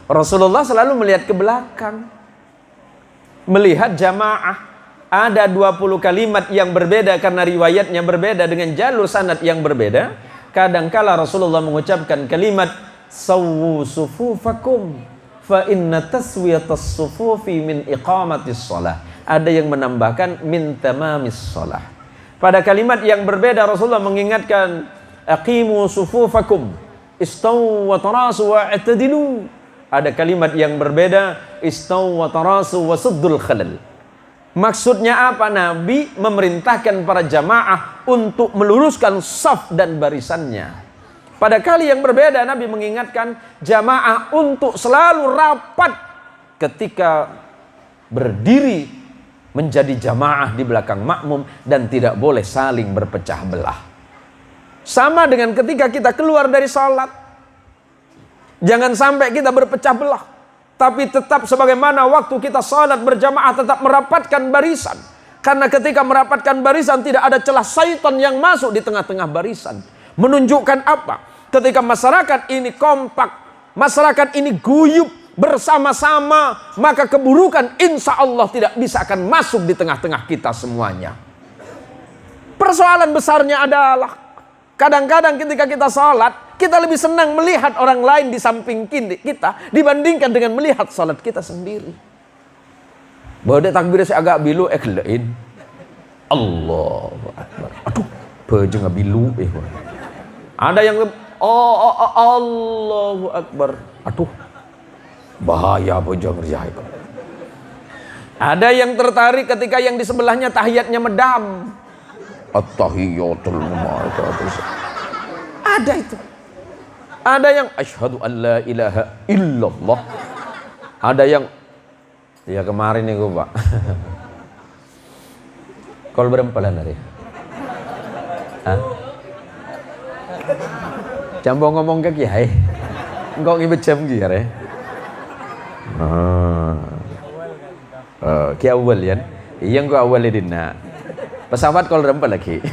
Rasulullah selalu melihat ke belakang, melihat jamaah. Ada 20 kalimat yang berbeda karena riwayatnya berbeda dengan jalur sanad yang berbeda. Kadangkala Rasulullah mengucapkan kalimat sawwu sufufakum fa inna taswiyatas sufufi min iqamatis shalah. Ada yang menambahkan min tamamis shalah. Pada kalimat yang berbeda Rasulullah mengingatkan aqimu sufufakum istawu wa tarasu wa i'tadilu. Ada kalimat yang berbeda istawu wa tarasu wa suddul khalal. Maksudnya apa? Nabi memerintahkan para jamaah untuk meluruskan saf dan barisannya. Pada kali yang berbeda Nabi mengingatkan jamaah untuk selalu rapat ketika berdiri menjadi jamaah di belakang makmum dan tidak boleh saling berpecah belah. Sama dengan ketika kita keluar dari salat. Jangan sampai kita berpecah belah. Tapi tetap sebagaimana waktu kita salat berjamaah tetap merapatkan barisan. Karena ketika merapatkan barisan tidak ada celah syaitan yang masuk di tengah-tengah barisan. Menunjukkan apa? Ketika masyarakat ini kompak, masyarakat ini guyup bersama-sama, maka keburukan insya Allah tidak bisa akan masuk di tengah-tengah kita semuanya. Persoalan besarnya adalah kadang-kadang ketika kita salat kita lebih senang melihat orang lain di samping kita dibandingkan dengan melihat salat kita sendiri. Bahwa takbir saya agak bilu eklein. Allahu Akbar. Aduh, bejeng bilu Ada yang Allahu Akbar. Aduh. Bahaya bejeng ngerjain. Ada yang tertarik ketika yang di sebelahnya tahiyatnya medam. At-tahiyatul mubarakatuh. Ada itu. Ada yang asyhadu an la ilaha illallah. Ada yang ya kemarin nih gue Pak. Kalau berapa hari? Hah? Campur ngomong ke kiai. Engkau ngibet jam kiai. Kiai awal ya. Iya engkau awal dina. Pesawat kalau berapa lagi?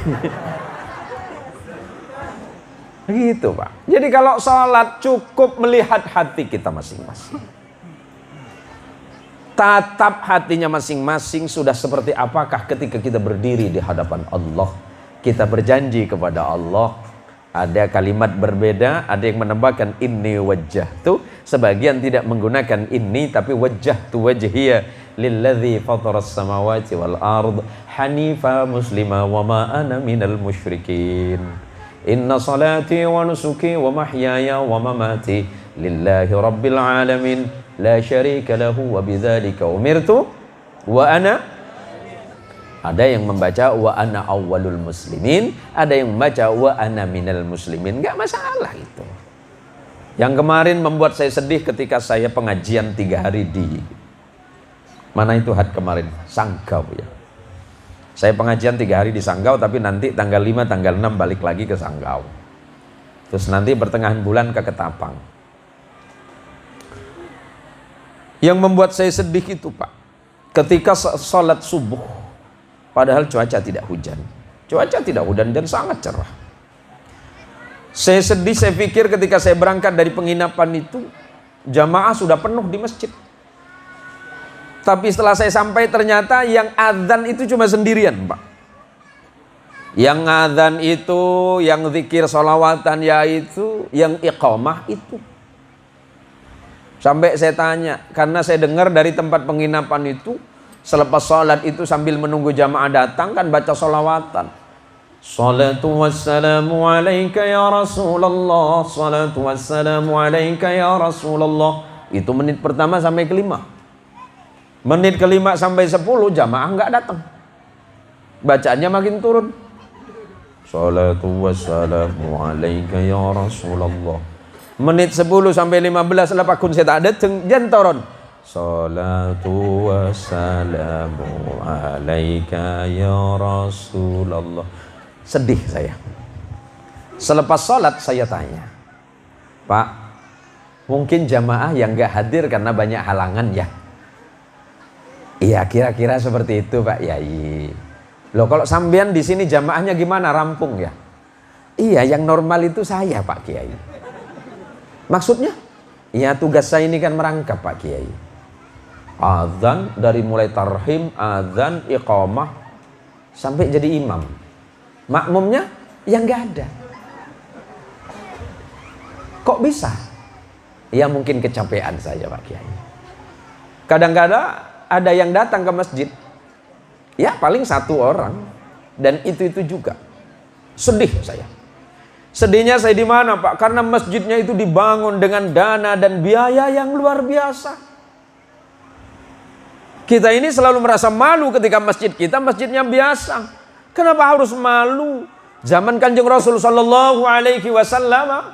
Gitu Pak. Jadi kalau sholat cukup melihat hati kita masing-masing. Tatap hatinya masing-masing sudah seperti apakah ketika kita berdiri di hadapan Allah. Kita berjanji kepada Allah. Ada kalimat berbeda, ada yang menambahkan inni wajjahtu. Sebagian tidak menggunakan inni tapi wajjahtu wajhiya lilladzi fataras samawati wal ard hanifa muslima wa ma ana minal musyrikin. Inna salati wa nusuki wa mahyaya wa mamati lillahi rabbil alamin la syarika lahu wa bidzalika umirtu wa ana. Ada yang membaca wa ana awwalul muslimin, ada yang membaca wa ana minal muslimin. Enggak masalah itu. Yang kemarin membuat saya sedih ketika saya pengajian 3 hari di mana itu kemarin? Sanggau ya. Saya pengajian 3 hari di Sanggau, tapi nanti tanggal 5, tanggal 6 balik lagi ke Sanggau. Terus nanti pertengahan bulan ke Ketapang. Yang membuat saya sedih itu Pak, ketika sholat subuh, padahal cuaca tidak hujan. Cuaca tidak hujan dan sangat cerah. Saya sedih, saya pikir ketika saya berangkat dari penginapan itu, jamaah sudah penuh di masjid. Tapi setelah saya sampai ternyata yang adzan itu cuma sendirian Pak. Yang adzan itu, yang zikir sholawatan yaitu, yang iqamah itu. Sampai saya tanya, karena saya dengar dari tempat penginapan itu, selepas sholat itu sambil menunggu jamaah datang kan baca sholawatan. Salatu wassalamu alaika ya Rasulullah, salatu wassalamu alaika ya Rasulullah. Itu menit pertama sampai ke-5. Menit ke-5 sampai 10 jamaah nggak datang. Bacaannya makin turun. Salatu wassalamu alaika ya Rasulullah. Menit 10 sampai 15 lapakun saya tak ada jentoron. Salatu wassalamu alaika ya Rasulullah. Sedih saya. Selepas sholat saya tanya, Pak, mungkin jamaah yang nggak hadir karena banyak halangan ya? Iya, kira-kira seperti itu Pak Yai. Loh, kalau sampean di sini jamaahnya gimana? Rampung ya? Iya, yang normal itu saya Pak Kiai. Maksudnya? Iya, tugas saya ini kan merangkap Pak Kiai. Azan dari mulai tarhim, azan, iqamah sampai jadi imam. Makmumnya yang nggak ada. Kok bisa? Ya mungkin kecapean saja Pak Kiai. Kadang-kadang ada yang datang ke masjid, ya paling 1 orang, dan itu juga. Sedih saya. Sedihnya saya di mana Pak? Karena masjidnya itu dibangun dengan dana dan biaya yang luar biasa. Kita ini selalu merasa malu ketika masjid kita masjidnya biasa. Kenapa harus malu? Zaman Kanjeng Rasul sallallahu alaihi wasallam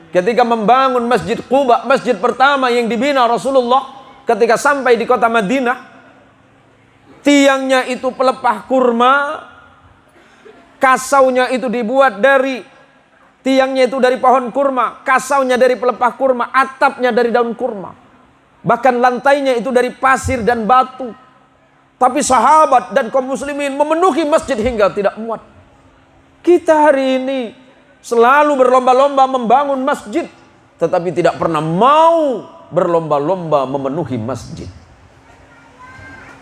ketika membangun Masjid Quba, masjid pertama yang dibina Rasulullah, ketika sampai di kota Madinah, tiangnya itu pelepah kurma, kasaunya itu dibuat dari, tiangnya itu dari pohon kurma, kasaunya dari pelepah kurma, atapnya dari daun kurma, bahkan lantainya itu dari pasir dan batu. Tapi sahabat dan kaum muslimin memenuhi masjid hingga tidak muat. Kita hari ini selalu berlomba-lomba membangun masjid, tetapi tidak pernah mau berlomba-lomba memenuhi masjid.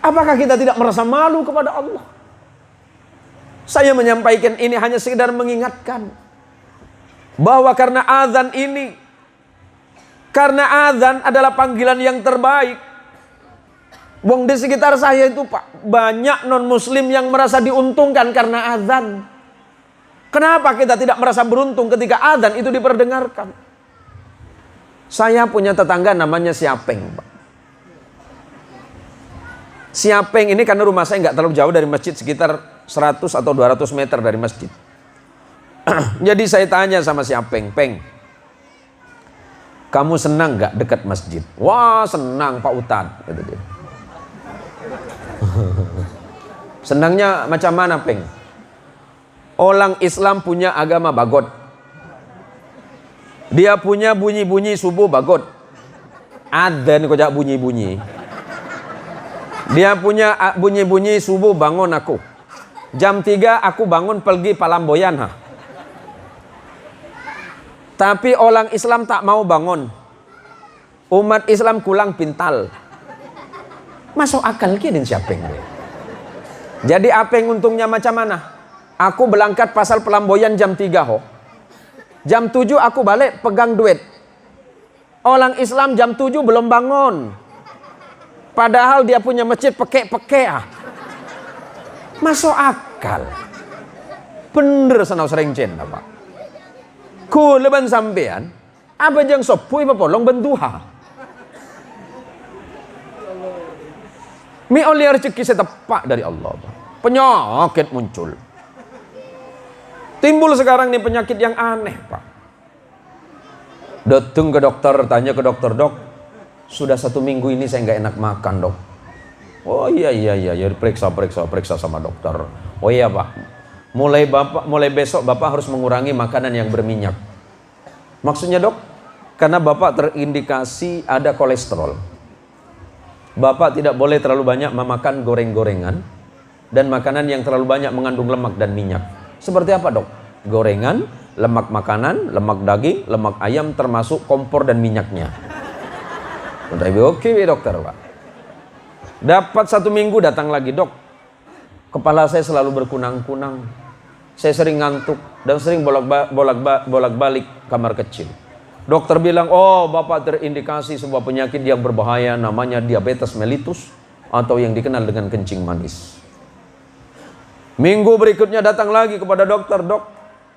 Apakah kita tidak merasa malu kepada Allah? Saya menyampaikan ini hanya sekedar mengingatkan bahwa karena azan ini, karena azan adalah panggilan yang terbaik. Wong di sekitar saya itu Pak, banyak non muslim yang merasa diuntungkan karena azan. Kenapa kita tidak merasa beruntung ketika azan itu diperdengarkan? Saya punya tetangga namanya Siapeng Pak. Siapeng ini karena rumah saya nggak terlalu jauh dari masjid, sekitar 100 atau 200 meter dari masjid. Jadi saya tanya sama Siapeng, Peng, kamu senang nggak dekat masjid? Wah senang Pak Ustadz, kata dia. Senangnya macam mana Peng? Orang Islam punya agama bagot. Dia punya bunyi-bunyi subuh bagot. Adzan kok jak bunyi-bunyi. Dia punya bunyi-bunyi subuh bangun aku. Jam 3 aku bangun pergi palamboyan ha. Tapi orang Islam tak mau bangun. Umat Islam kurang pintal. Masuk akal kini siapa yang jadi apa yang untungnya macam mana? Aku berangkat pasal pelamboyan jam 3 ho. Jam 7 aku balik pegang duit. Orang Islam jam 7 belum bangun. Padahal dia punya masjid peke-peke masuk akal. Bener sanau sering cenda Pak. Ku leban sampean, apa jang sopui papolong bentuha. Mi oleh rezeki setepak dari Allah Pak. Penyakit muncul. Timbul sekarang nih penyakit yang aneh Pak. Datang ke dokter, tanya ke dokter, dok, sudah 1 minggu ini saya nggak enak makan dok. Oh iya, periksa sama dokter. Oh iya Pak, mulai besok Bapak harus mengurangi makanan yang berminyak. Maksudnya dok, karena Bapak terindikasi ada kolesterol. Bapak tidak boleh terlalu banyak memakan goreng-gorengan dan makanan yang terlalu banyak mengandung lemak dan minyak. Seperti apa dok? Gorengan, lemak makanan, lemak daging, lemak ayam termasuk kompor dan minyaknya. Oke dokter Pak. Dapat 1 minggu datang lagi, dok, kepala saya selalu berkunang-kunang, saya sering ngantuk dan sering bolak-balik kamar kecil. Dokter bilang, oh Bapak terindikasi sebuah penyakit yang berbahaya, namanya diabetes mellitus atau yang dikenal dengan kencing manis. Minggu berikutnya datang lagi kepada dokter, dok,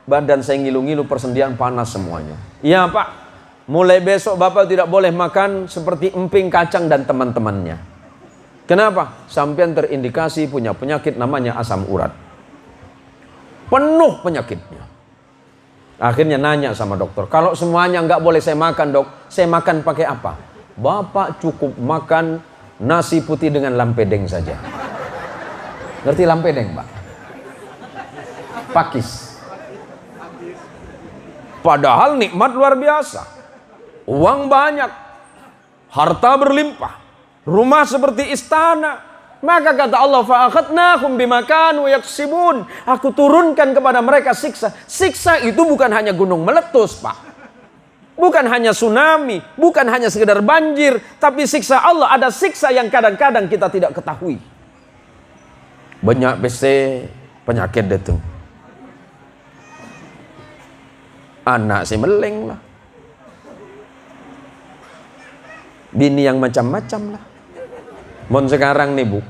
badan saya ngilu-ngilu, persendian panas semuanya. Iya Pak, mulai besok Bapak tidak boleh makan seperti emping, kacang dan teman-temannya. Kenapa? Sampean terindikasi punya penyakit namanya asam urat. Penuh penyakitnya. Akhirnya nanya sama dokter, kalau semuanya nggak boleh saya makan dok, saya makan pakai apa? Bapak cukup makan nasi putih dengan lampedeng saja. Ngerti lampedeng Pak? Pakis. Padahal nikmat luar biasa. Uang banyak. Harta berlimpah. Rumah seperti istana. Maka kata Allah, fa'akhadnahum bima kanu yaksibun. Aku turunkan kepada mereka siksa. Siksa itu bukan hanya gunung meletus, Pak. Bukan hanya tsunami, bukan hanya sekedar banjir, tapi siksa Allah ada siksa yang kadang-kadang kita tidak ketahui. Banyak PC penyakit datang. Anak si meleng lah. Bini yang macam-macam lah. Mon sekarang nih Bu,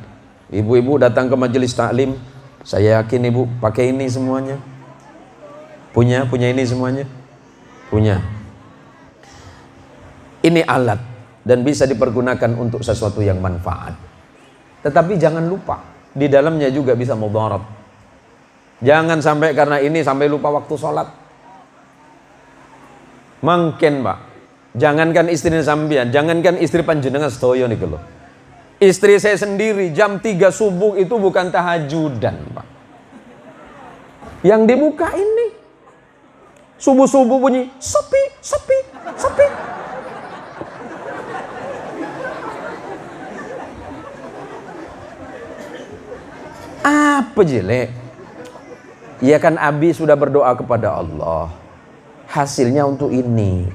ibu-ibu datang ke majelis taklim, saya yakin ibu pakai ini semuanya. Punya ini semuanya? Punya. Ini alat dan bisa dipergunakan untuk sesuatu yang manfaat. Tetapi jangan lupa, di dalamnya juga bisa mudarat. Jangan sampai karena ini sampai lupa waktu sholat. Mungkin Pak, jangankan istri sampean, jangankan istri panjenengan sedaya niku lho. Istri saya sendiri jam 3 subuh itu bukan tahajudan, Pak. Yang dibuka ini. Subuh-subuh bunyi, sepi, sepi, sepi. Apa jelek? Ya kan Abi sudah berdoa kepada Allah. Hasilnya untuk ini.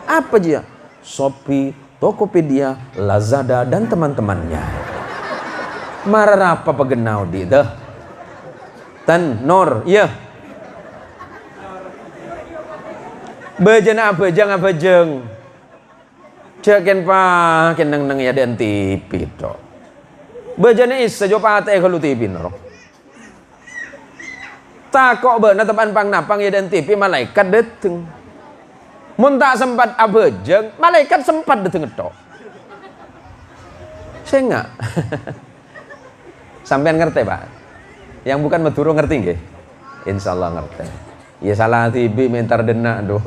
Apa aja? Shopee, Tokopedia, Lazada dan teman-temannya. Marah apa pegenau di dah? Tan Nor, ya. Bejeng apa jeng? Cekin pa keneng ya dan TV to. Bejane is sejo pate kalau TV nor. Takok be na tepan pang napang ya dan TV malaikat dateng. Mun tak sempat abejeng, malaikat sempat dateng tok. Saya enggak. Sampean ngerti, Pak? Yang bukan Maduro ngerti nggih? Insyaallah ngerti. Ya salah TV mentar denak doh.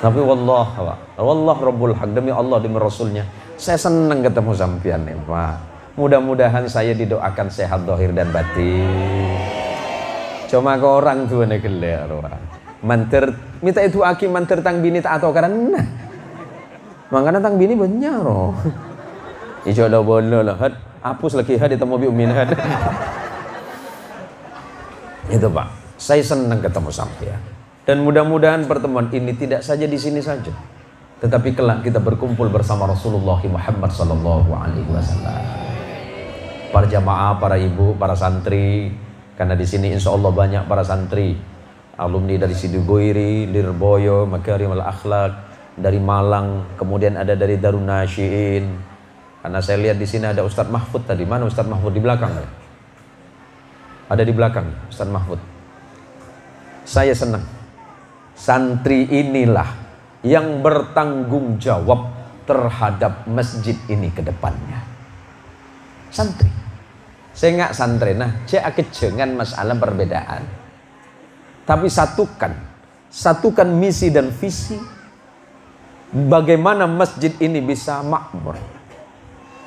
Tapi wallah, Pak. Wallah Rabbul Haq, demi Allah demi Rasulnya. Saya senang ketemu sampean nih, Pak. Mudah-mudahan saya didoakan sehat zahir dan batin. Cuma ke orang tua nih gelar, manter minta itu aki manter tang bini tak atau karena makanya tang bini banyak roh. Ijo lo boleh lah, hapus lagi had ditemu bi umin had. Itu Pak, saya senang ketemu sampean dan mudah-mudahan pertemuan ini tidak saja di sini saja, tetapi kelak kita berkumpul bersama Rasulullah Muhammad sallallahu alaihi wasallam. Para jamaah, para ibu, para santri. Karena di sini insya Allah banyak para santri, alumni dari Sidugoiri, Lirboyo, Makarimul Akhlak, dari Malang, kemudian ada dari Darun Nasyiin. Karena saya lihat di sini ada Ustadz Mahfud tadi. Mana Ustadz Mahfud? Di belakang ya? Ada di belakang Ustadz Mahfud. Saya senang. Santri inilah yang bertanggung jawab terhadap masjid ini ke depannya. Santri. Saya nggak santri, nah, saya kejengan masalah perbedaan. Tapi satukan misi dan visi. Bagaimana masjid ini bisa makmur.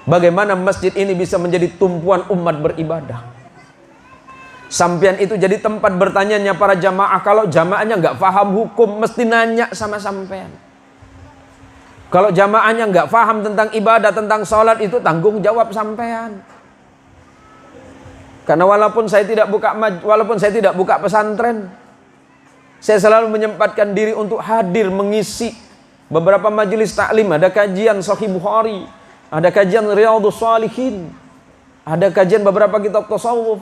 Bagaimana masjid ini bisa menjadi tumpuan umat beribadah. Sampian itu jadi tempat bertanyanya para jamaah. Kalau jamaahnya nggak paham hukum, mesti nanya sama sampean. Kalau jamaahnya nggak paham tentang ibadah, tentang sholat, itu tanggung jawab sampean. Karena walaupun saya tidak buka pesantren, saya selalu menyempatkan diri untuk hadir mengisi beberapa majelis taklim. Ada kajian Sahih Bukhari, ada kajian Riyadhus Shalihin, ada kajian beberapa kitab tasawuf.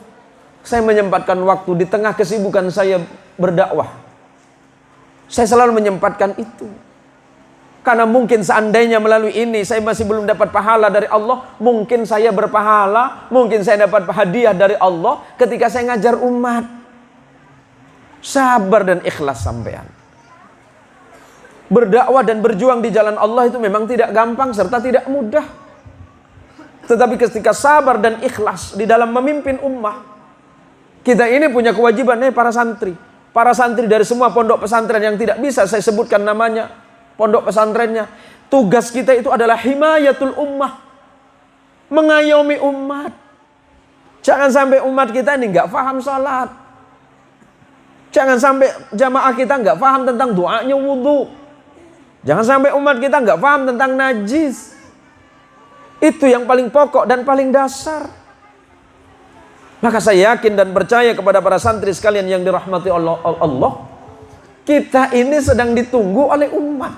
Saya menyempatkan waktu di tengah kesibukan saya berdakwah. Saya selalu menyempatkan itu. Karena mungkin seandainya melalui ini saya masih belum dapat pahala dari Allah, mungkin saya berpahala, mungkin saya dapat hadiah dari Allah ketika saya ngajar umat. Sabar dan ikhlas sampean. Berdakwah dan berjuang di jalan Allah itu memang tidak gampang serta tidak mudah. Tetapi ketika sabar dan ikhlas di dalam memimpin ummah, kita ini punya kewajiban nih para santri. Para santri dari semua pondok pesantren yang tidak bisa saya sebutkan namanya, pondok pesantrennya. Tugas kita itu adalah himayatul ummah. Mengayomi umat. Jangan sampai umat kita ini nggak paham sholat. Jangan sampai jamaah kita nggak paham tentang doanya wudhu. Jangan sampai umat kita nggak paham tentang najis. Itu yang paling pokok dan paling dasar. Maka saya yakin dan percaya kepada para santri sekalian yang dirahmati Allah, kita ini sedang ditunggu oleh umat.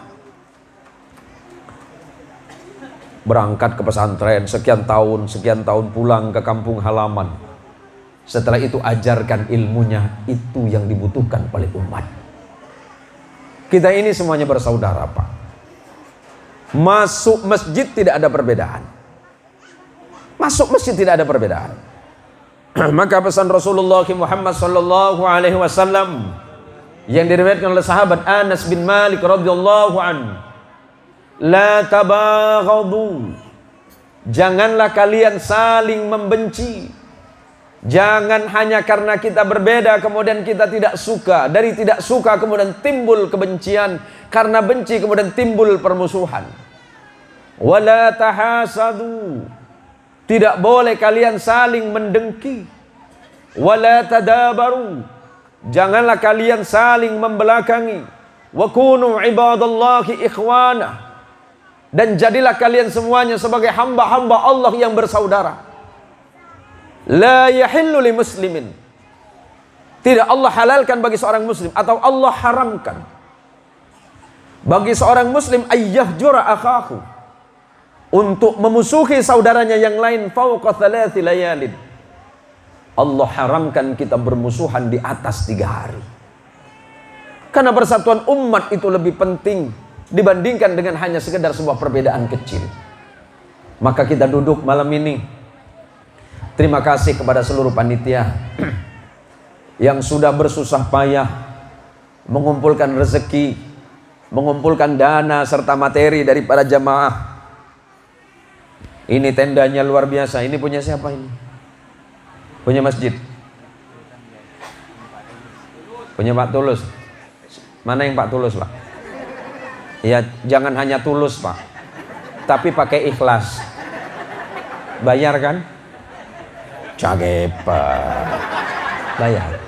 Berangkat ke pesantren sekian tahun pulang ke kampung halaman. Setelah itu ajarkan ilmunya, itu yang dibutuhkan oleh umat. Kita ini semuanya bersaudara, Pak. Masuk masjid tidak ada perbedaan. Masuk masjid tidak ada perbedaan. Maka pesan Rasulullah Muhammad sallallahu alaihi wasallam yang diriwayatkan oleh sahabat Anas bin Malik radhiyallahu an, la tabaghadu, janganlah kalian saling membenci. Jangan hanya karena kita berbeda kemudian kita tidak suka, dari tidak suka kemudian timbul kebencian, karena benci kemudian timbul permusuhan. Wala tahasadu, tidak boleh kalian saling mendengki. Wala tadabaru, janganlah kalian saling membelakangi. Wa kunu ibadallahi ikhwana, dan jadilah kalian semuanya sebagai hamba-hamba Allah yang bersaudara. La yahillu li muslimin, tidak Allah halalkan bagi seorang muslim, atau Allah haramkan bagi seorang muslim ayyahjura akhahu, untuk memusuhi saudaranya yang lain fauqa thalathi layalin. Allah haramkan kita bermusuhan di atas 3 hari. Karena persatuan umat itu lebih penting dibandingkan dengan hanya sekedar sebuah perbedaan kecil. Maka kita duduk malam ini. Terima kasih kepada seluruh panitia yang sudah bersusah payah mengumpulkan rezeki, mengumpulkan dana serta materi dari para jamaah. Ini tendanya luar biasa. Ini punya siapa ini? Punya masjid. Punya Pak Tulus. Mana yang Pak Tulus, Pak? Ya, jangan hanya tulus, Pak, tapi pakai ikhlas. Bayar kan? Cagepa. Bayar.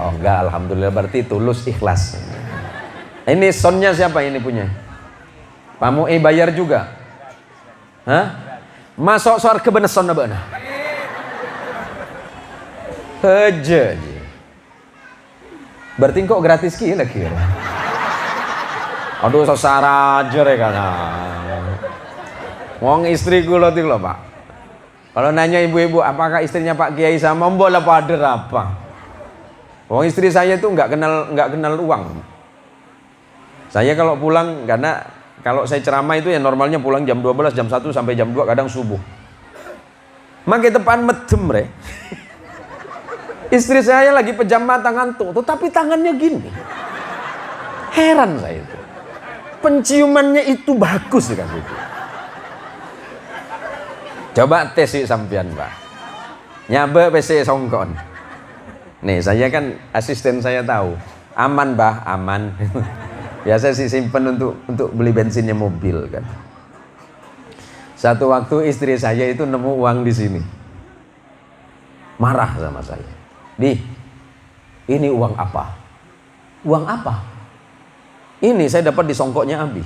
Oh enggak, alhamdulillah, berarti tulus ikhlas. Ini sonnya siapa ini punya? Pak Mu'i bayar juga? Hah? Masuk surga bener son bener. Aja. Berarti kok gratis ki lagi. Aduh sesara aja ya kan. Wong istri kula iki lho, Pak. Kalau nanya ibu-ibu apakah istrinya Pak Kiai sama mbola pader apa? Wong istri saya itu nggak kenal uang. Saya kalau pulang, karena kalau saya ceramah itu ya normalnya pulang jam 12, jam 1 sampai jam 2, kadang subuh. Makin depan medem re. Istri saya lagi pejam mata ngantuk, tetapi tangannya gini. Heran saya itu. Penciumannya itu bagus kan itu. Coba tes sih sampean, Pak. Nyabe PC songkon. Nih, saya kan asisten saya tahu. Aman, Bah, aman. Biasa sih simpen untuk beli bensinnya mobil kan. Satu waktu istri saya itu nemu uang di sini. Marah sama saya. Ini uang apa? Uang apa? Ini saya dapat di songkoknya Abi.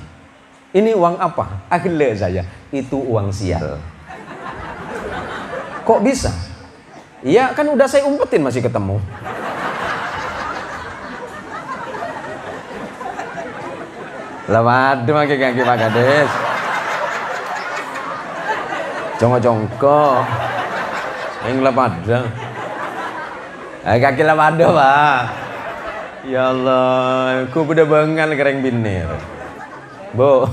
Ini uang apa? Akhirnya saya, itu uang sial. Kok bisa? Iya kan udah saya umpetin masih ketemu. Lah waduh pakai kaki Pak Kades. Jongko-jongko. Yang lapada. Kaki lapada, Pak. Ya Allah, ku udah bengal kereng binir. Bu,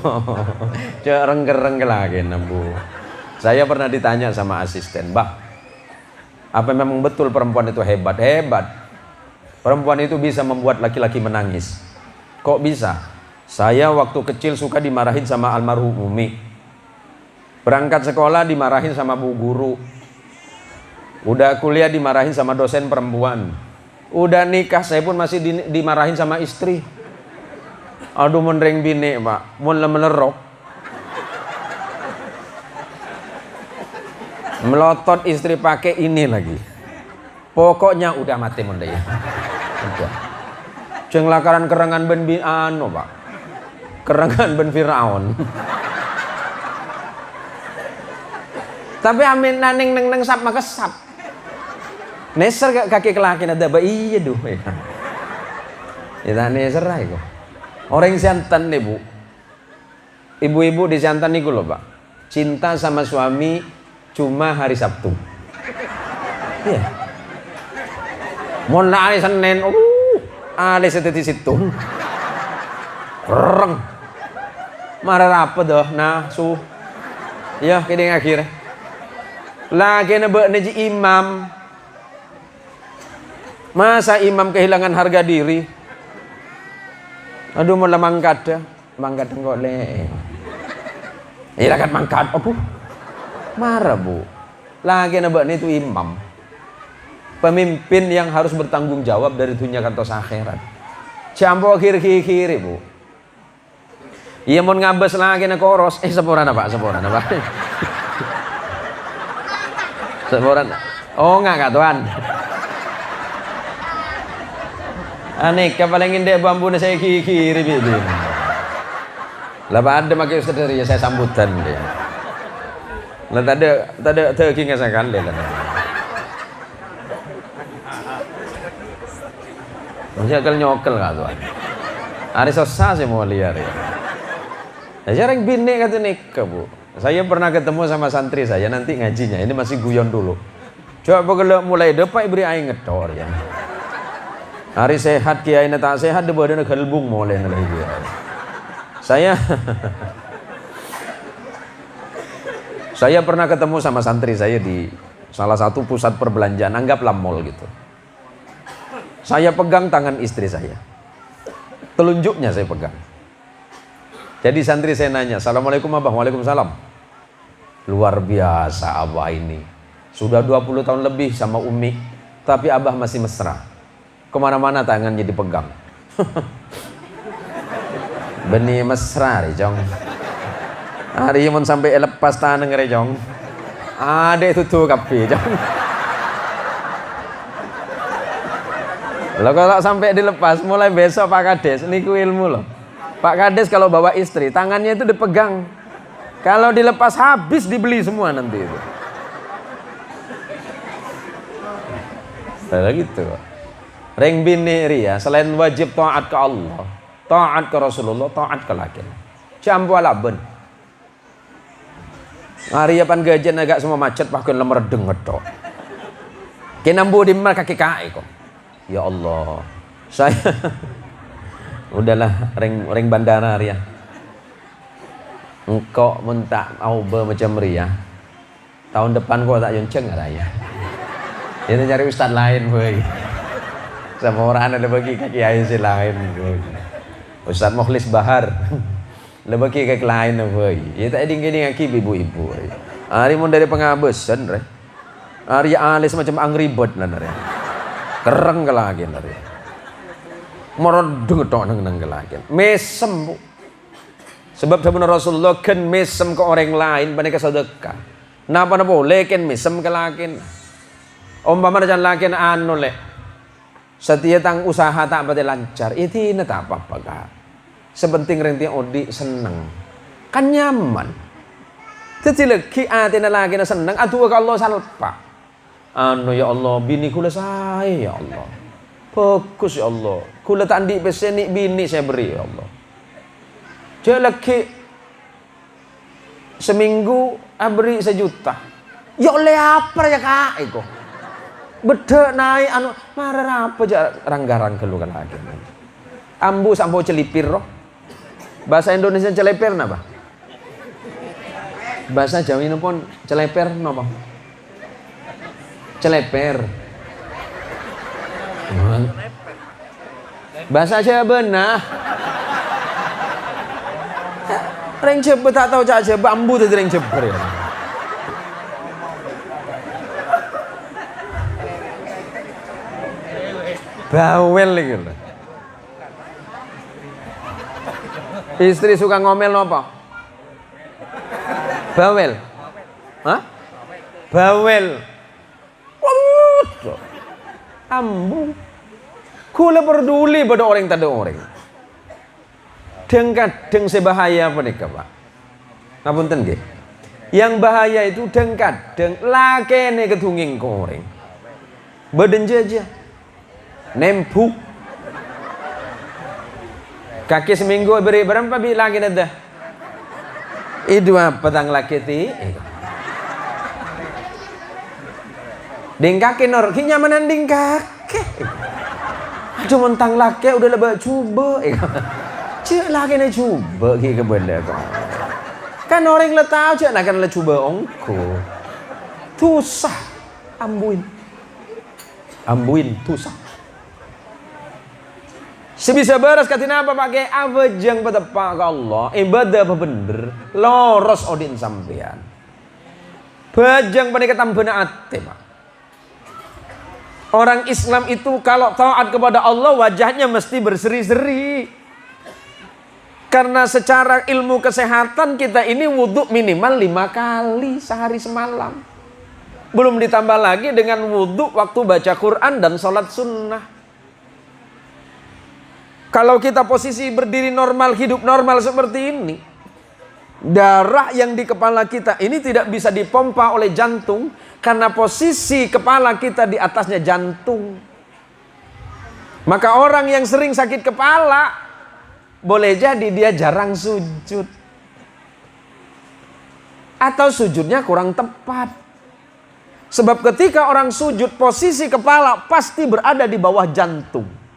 cereng-kereng lagi Bu. Saya pernah ditanya sama asisten, Bah, apa memang betul perempuan itu hebat? Hebat. Perempuan itu bisa membuat laki-laki menangis. Kok bisa? Saya waktu kecil suka dimarahin sama almarhum Umi. Berangkat sekolah dimarahin sama bu guru. Udah kuliah dimarahin sama dosen perempuan. Udah nikah saya pun masih dimarahin sama istri. Aduh menreng bini, Pak. Mun melerok. Melotot istri pakai ini lagi. Pokoknya udah mati mun ya. Udah. Jeng lakaran kerengan ben anu, Pak. Kerengan ben Firaun. Tapi amin naning neng sap maka sap. Neser kaki kelaki ada ba iya duh. Ya neser ae kok. Orang Siantan nih, Bu. Ibu-ibu di Siantan niku lho, Pak. Cinta sama suami cuma hari Sabtu. Iya. Mun hari Senin, ale seteti situ. Reng. Marah apa dah? Nah, ya kini akhir. Lagi nebe neji imam. Masa imam kehilangan harga diri? Aduh malah mangkat kok le. Iya kan mangkat, Bu. Marah, Bu. Lagi nebe itu imam. Pemimpin yang harus bertanggung jawab dari dunia kantos akhirat. Campur kiri, Bu. Iya mau ngabes lagi na koros. Seporana Pak. Seporana. Oh enggak Tuhan. Aneh kepalingin deh bambu na saya kiri bibi. Lah ada makai ustad ya saya sambutan dia. Lah tadi nggak sekali lah. Masih nyokel nggak Tuhan. Hari susah sih mau liar ya. Jarang bini kata nikah, Bu. Saya pernah ketemu sama santri saya nanti ngajinya. Ini masih guyon dulu. Coba kalau mulai depan beri aing ngedor ya. Hari sehat kiai tak sehat debat dan gelbung mulai lagi. Saya pernah ketemu sama santri saya di salah satu pusat perbelanjaan, anggaplah mall gitu. Saya pegang tangan istri saya. Telunjuknya saya pegang. Jadi santri saya nanya, Assalamualaikum Abah. Waalaikumsalam. Luar biasa Abah ini. Sudah 20 tahun lebih sama Umi. Tapi Abah masih mesra. Kemana-mana tangannya dipegang. Benih mesra Rejong. Hari ini sampai lepas tangan Rejong. Ada itu tuh kapi Jong. Lo kalau sampai dilepas, mulai besok Pak Kades, niku ilmu loh. Pak Kades kalau bawa istri, tangannya itu dipegang. Kalau dilepas habis dibeli semua nanti itu. Kayak gitu. Reng bini ria, selain wajib taat ke Allah, taat ke Rasulullah, taat ke laki. Campu alaben. Hari pan gajian agak semua macet pakai lemar dengetok. Kinambu di mana kaki kaki kok. Ya Allah, Udahlah, ring bandara ya. Engkau minta auba macam ria. Tahun depan kau tak yonceng ada ya. Itu cari ustad lain boy. Sama orang ada bagi kaki air si lain boy. Ustad Mukhlis Bahar. Lebih kaki lain boy. Ya tak ding-ding kaki ibu-ibu. Hari mun dari pengabesan re. Hari alis macam Angry Bird lah re. Kereng kelagi re. Merodong tok nang kelagi. Mesem bu. Sebab sabun Rasulullah kan mesem ke orang lain banding ke sedekah. Napa boleh kan mesem ke lakin. Umpama jangan lakin anu le. Setia tang usaha tak pada lancar. Itu tak apa-apa kak. Sepenting renti odi seneng. Kan nyaman. Tetileki atina lagi na seneng. Atuh ka Allah salpa. Anu ya Allah bini kula saya ya Allah. Fokus ya Allah. Kula tak andi peseni bini saya beri ya Allah. Cek laki seminggu beri 1 juta. Ya oleh apa ya kak? Iko. Beda naik anu marah apa aja ranggarang keluar lagi. Ambu sampo celipir roh. Bahasa Indonesia celipir napa? Bahasa Jawa ini pun celepir napa? Celepir. Bahasa Jawa benar. Reng cepet tak tahu cak cepet ambu tu reng cepet ya. Bawel gitu. Istri suka ngomel apa? Bawel. Hah? Bawel. Ambu. Kula peduli pada orang tak ada orang. Kadang sebahaya apa nih Pak? Ngapunten nggih. Yang bahaya itu kadang lakene ketunging koreng. Badan aja. Nempuk. Kaki seminggu beri berapa bi lagi ada? Itu apa tang laki ti? Ding kaki nor, kinyamanan ding kaki. Aduh mentang laki udah lebih coba. Cik lagi nih coba ki kebenda kok. Kan orang le tahu cik nak kan le coba ongko. Tusah ambuin. Ambuin tusah. Sebisa beras katina apa pakai awejang betepak ke Allah ibadah apa bener loros odin sampean bajang pada ketambana ate Pak. Orang Islam itu kalau taat kepada Allah wajahnya mesti berseri-seri karena secara ilmu kesehatan kita ini wudhu minimal 5 kali sehari semalam, belum ditambah lagi dengan wudhu waktu baca Quran dan sholat sunnah. Kalau kita posisi berdiri normal, hidup normal seperti ini, darah yang di kepala kita ini tidak bisa dipompa oleh jantung karena posisi kepala kita di atasnya jantung. Maka orang yang sering sakit kepala boleh jadi dia jarang sujud atau sujudnya kurang tepat. Sebab ketika orang sujud posisi kepala pasti berada di bawah jantung.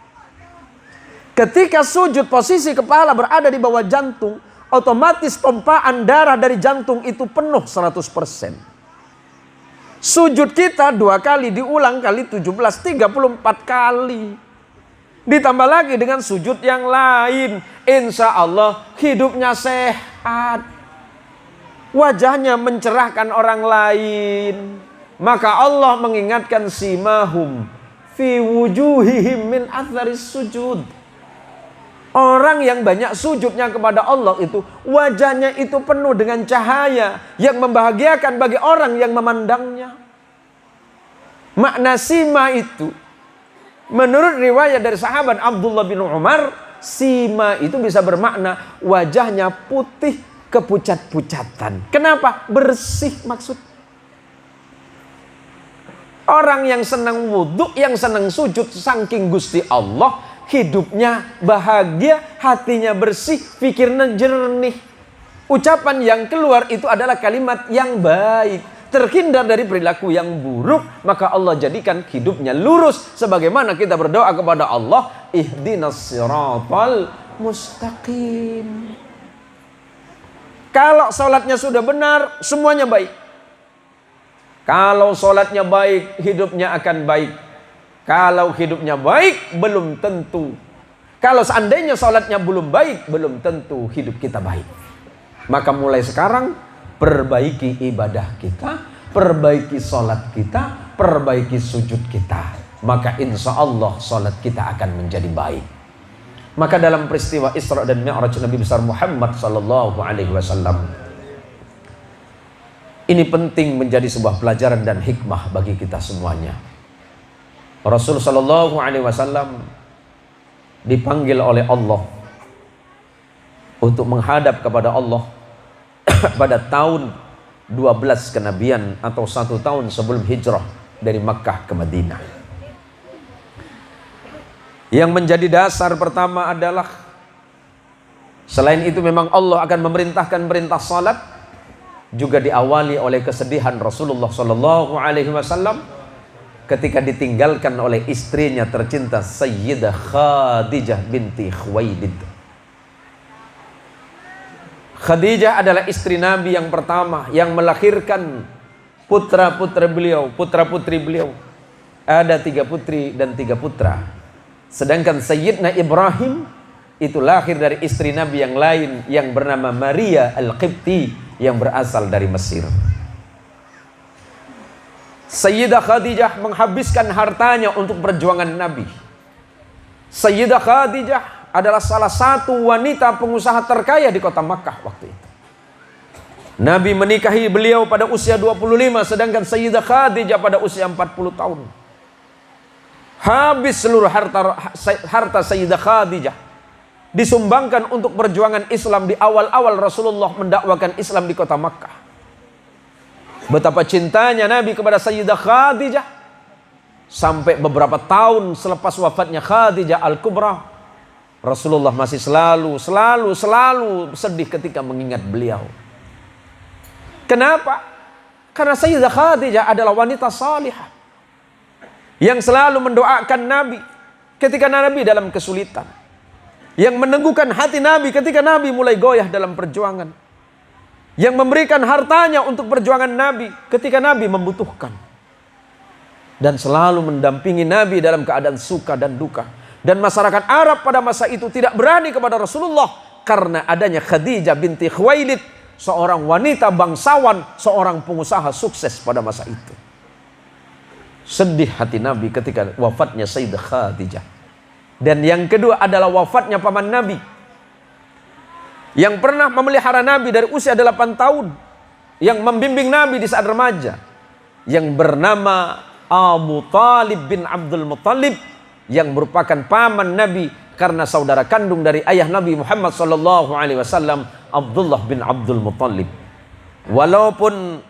Ketika sujud posisi kepala berada di bawah jantung, otomatis pompaan darah dari jantung itu penuh 100%. Sujud kita 2 kali diulang kali 17, 34 kali. Ditambah lagi dengan sujud yang lain. Insya Allah hidupnya sehat. Wajahnya mencerahkan orang lain. Maka Allah mengingatkan simahum fi wujuhihim min atharis sujud. Orang yang banyak sujudnya kepada Allah itu wajahnya itu penuh dengan cahaya yang membahagiakan bagi orang yang memandangnya. Makna sima itu menurut riwayat dari sahabat Abdullah bin Umar, sima itu bisa bermakna wajahnya putih kepucat-pucatan. Kenapa? Bersih maksud. Orang yang senang wudhu, yang senang sujud saking Gusti Allah, hidupnya bahagia, hatinya bersih, pikirnya jernih. Ucapan yang keluar itu adalah kalimat yang baik. terhindar dari perilaku yang buruk, maka Allah jadikan hidupnya lurus. Sebagaimana kita berdoa kepada Allah, ihdinas siratal mustaqim. Kalau sholatnya sudah benar, semuanya baik. Kalau sholatnya baik, hidupnya akan baik. Kalau hidupnya baik, belum tentu. Kalau seandainya sholatnya belum baik, belum tentu hidup kita baik. Maka mulai sekarang, perbaiki ibadah kita, perbaiki sholat kita, perbaiki sujud kita. Maka insya Allah sholat kita akan menjadi baik. Maka dalam peristiwa Isra dan Mi'raj Nabi besar Muhammad sallallahu alaihi wasallam, ini penting menjadi sebuah pelajaran dan hikmah bagi kita semuanya. Rasul sallallahu alaihi wasallam dipanggil oleh Allah untuk menghadap kepada Allah pada tahun 12 kenabian atau 1 tahun sebelum hijrah dari Makkah ke Madinah. Yang menjadi dasar pertama adalah, selain itu memang Allah akan memerintahkan perintah salat, juga diawali oleh kesedihan Rasulullah sallallahu alaihi wasallam ketika ditinggalkan oleh istrinya tercinta Sayyidah Khadijah binti Khuwailid. Khadijah adalah istri Nabi yang pertama yang melahirkan putra-putri beliau, putra-putri beliau. Ada 3 putri dan 3 putra. Sedangkan Sayyidina Ibrahim itu lahir dari istri Nabi yang lain yang bernama Maria Al-Qibti yang berasal dari Mesir. Sayyidah Khadijah menghabiskan hartanya untuk perjuangan Nabi. Sayyidah Khadijah adalah salah satu wanita pengusaha terkaya di kota Makkah waktu itu. Nabi menikahi beliau pada usia 25, sedangkan Sayyidah Khadijah pada usia 40 tahun. Habis seluruh harta Sayyidah Khadijah disumbangkan untuk perjuangan Islam di awal-awal Rasulullah mendakwakan Islam di kota Makkah. Betapa cintanya Nabi kepada Sayyidah Khadijah, sampai beberapa tahun selepas wafatnya Khadijah Al-Kubra, Rasulullah masih selalu sedih ketika mengingat beliau. Kenapa? Karena Sayyidah Khadijah adalah wanita salihah yang selalu mendoakan Nabi ketika Nabi dalam kesulitan, yang meneguhkan hati Nabi ketika Nabi mulai goyah dalam perjuangan, yang memberikan hartanya untuk perjuangan Nabi ketika Nabi membutuhkan, dan selalu mendampingi Nabi dalam keadaan suka dan duka. Dan masyarakat Arab pada masa itu tidak berani kepada Rasulullah karena adanya Khadijah binti Khuwailid, seorang wanita bangsawan, seorang pengusaha sukses pada masa itu. Sedih hati Nabi ketika wafatnya Sayyidah Khadijah. Dan yang kedua adalah wafatnya paman Nabi, yang pernah memelihara Nabi dari usia 8 tahun, yang membimbing Nabi di saat remaja, yang bernama Abu Talib bin Abdul Muttalib, yang merupakan paman Nabi karena saudara kandung dari ayah Nabi Muhammad sallallahu alaihi wasallam, Abdullah bin Abdul Muttalib. Walaupun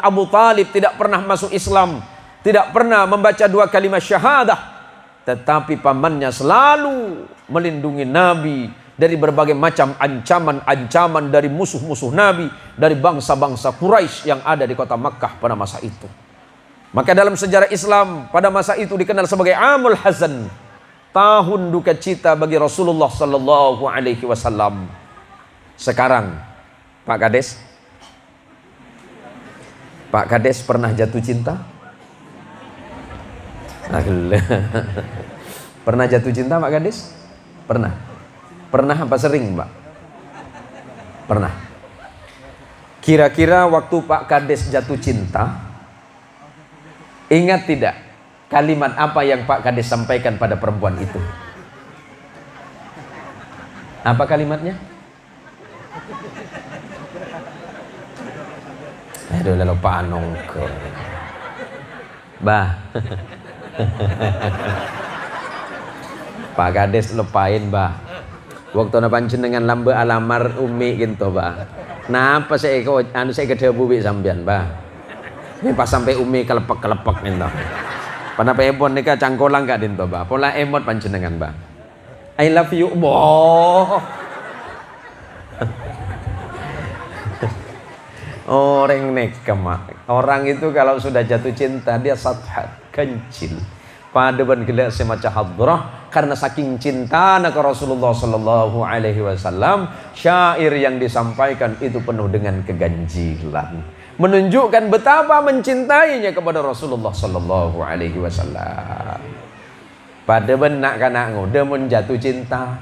Abu Talib tidak pernah masuk Islam, tidak pernah membaca 2 kalimat syahadah, tetapi pamannya selalu melindungi Nabi dari berbagai macam ancaman dari musuh-musuh Nabi, dari bangsa-bangsa Quraisy yang ada di kota Makkah pada masa itu. Maka dalam sejarah Islam pada masa itu dikenal sebagai Amul Hazan, tahun duka cita bagi Rasulullah sallallahu alaihi wasallam. Sekarang Pak Kades pernah jatuh cinta? Pernah jatuh cinta Pak Kades? Pernah? Pernah apa sering Pak? Pernah. Kira-kira waktu Pak Kades jatuh cinta, ingat tidak kalimat apa yang Pak Kades sampaikan pada perempuan itu? Apa kalimatnya? Aduh, lalu Pak Anongko. Bah. Pak Kades lupain bah. Waktu na panjenengan lambe alamar umi gitu bah. Napa saya kedebu sampean bah. Ini pas sampai umi kelepek nih. Panapa ebon nika cangkolang gak dinto bah. Pola emot panjenengan bah. I love you boh. Orang nekam. Orang itu kalau sudah jatuh cinta dia sathat, kencil. Padeban gelak semacam hadrah karena saking cinta ke Rasulullah sallallahu alaihi wasallam, syair yang disampaikan itu penuh dengan keganjilan, menunjukkan betapa mencintainya kepada Rasulullah sallallahu alaihi wasallam. Padeban nak kana ngode mun jatuh cinta.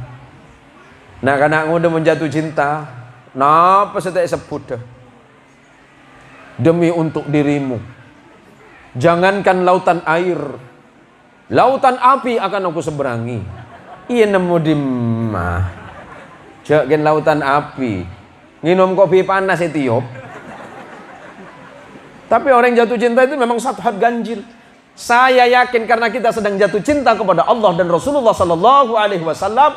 Nak kana ngode mun jatuh cinta. Napa setek sebut dah. Demi untuk dirimu, jangankan lautan air, lautan api akan aku seberangi. Iya nemu di mah. Jangan lautan api. Minum kopi panas Etiop. Tapi orang yang jatuh cinta itu memang sathat ganjil. Saya yakin karena kita sedang jatuh cinta kepada Allah dan Rasulullah sallallahu alaihi wasallam,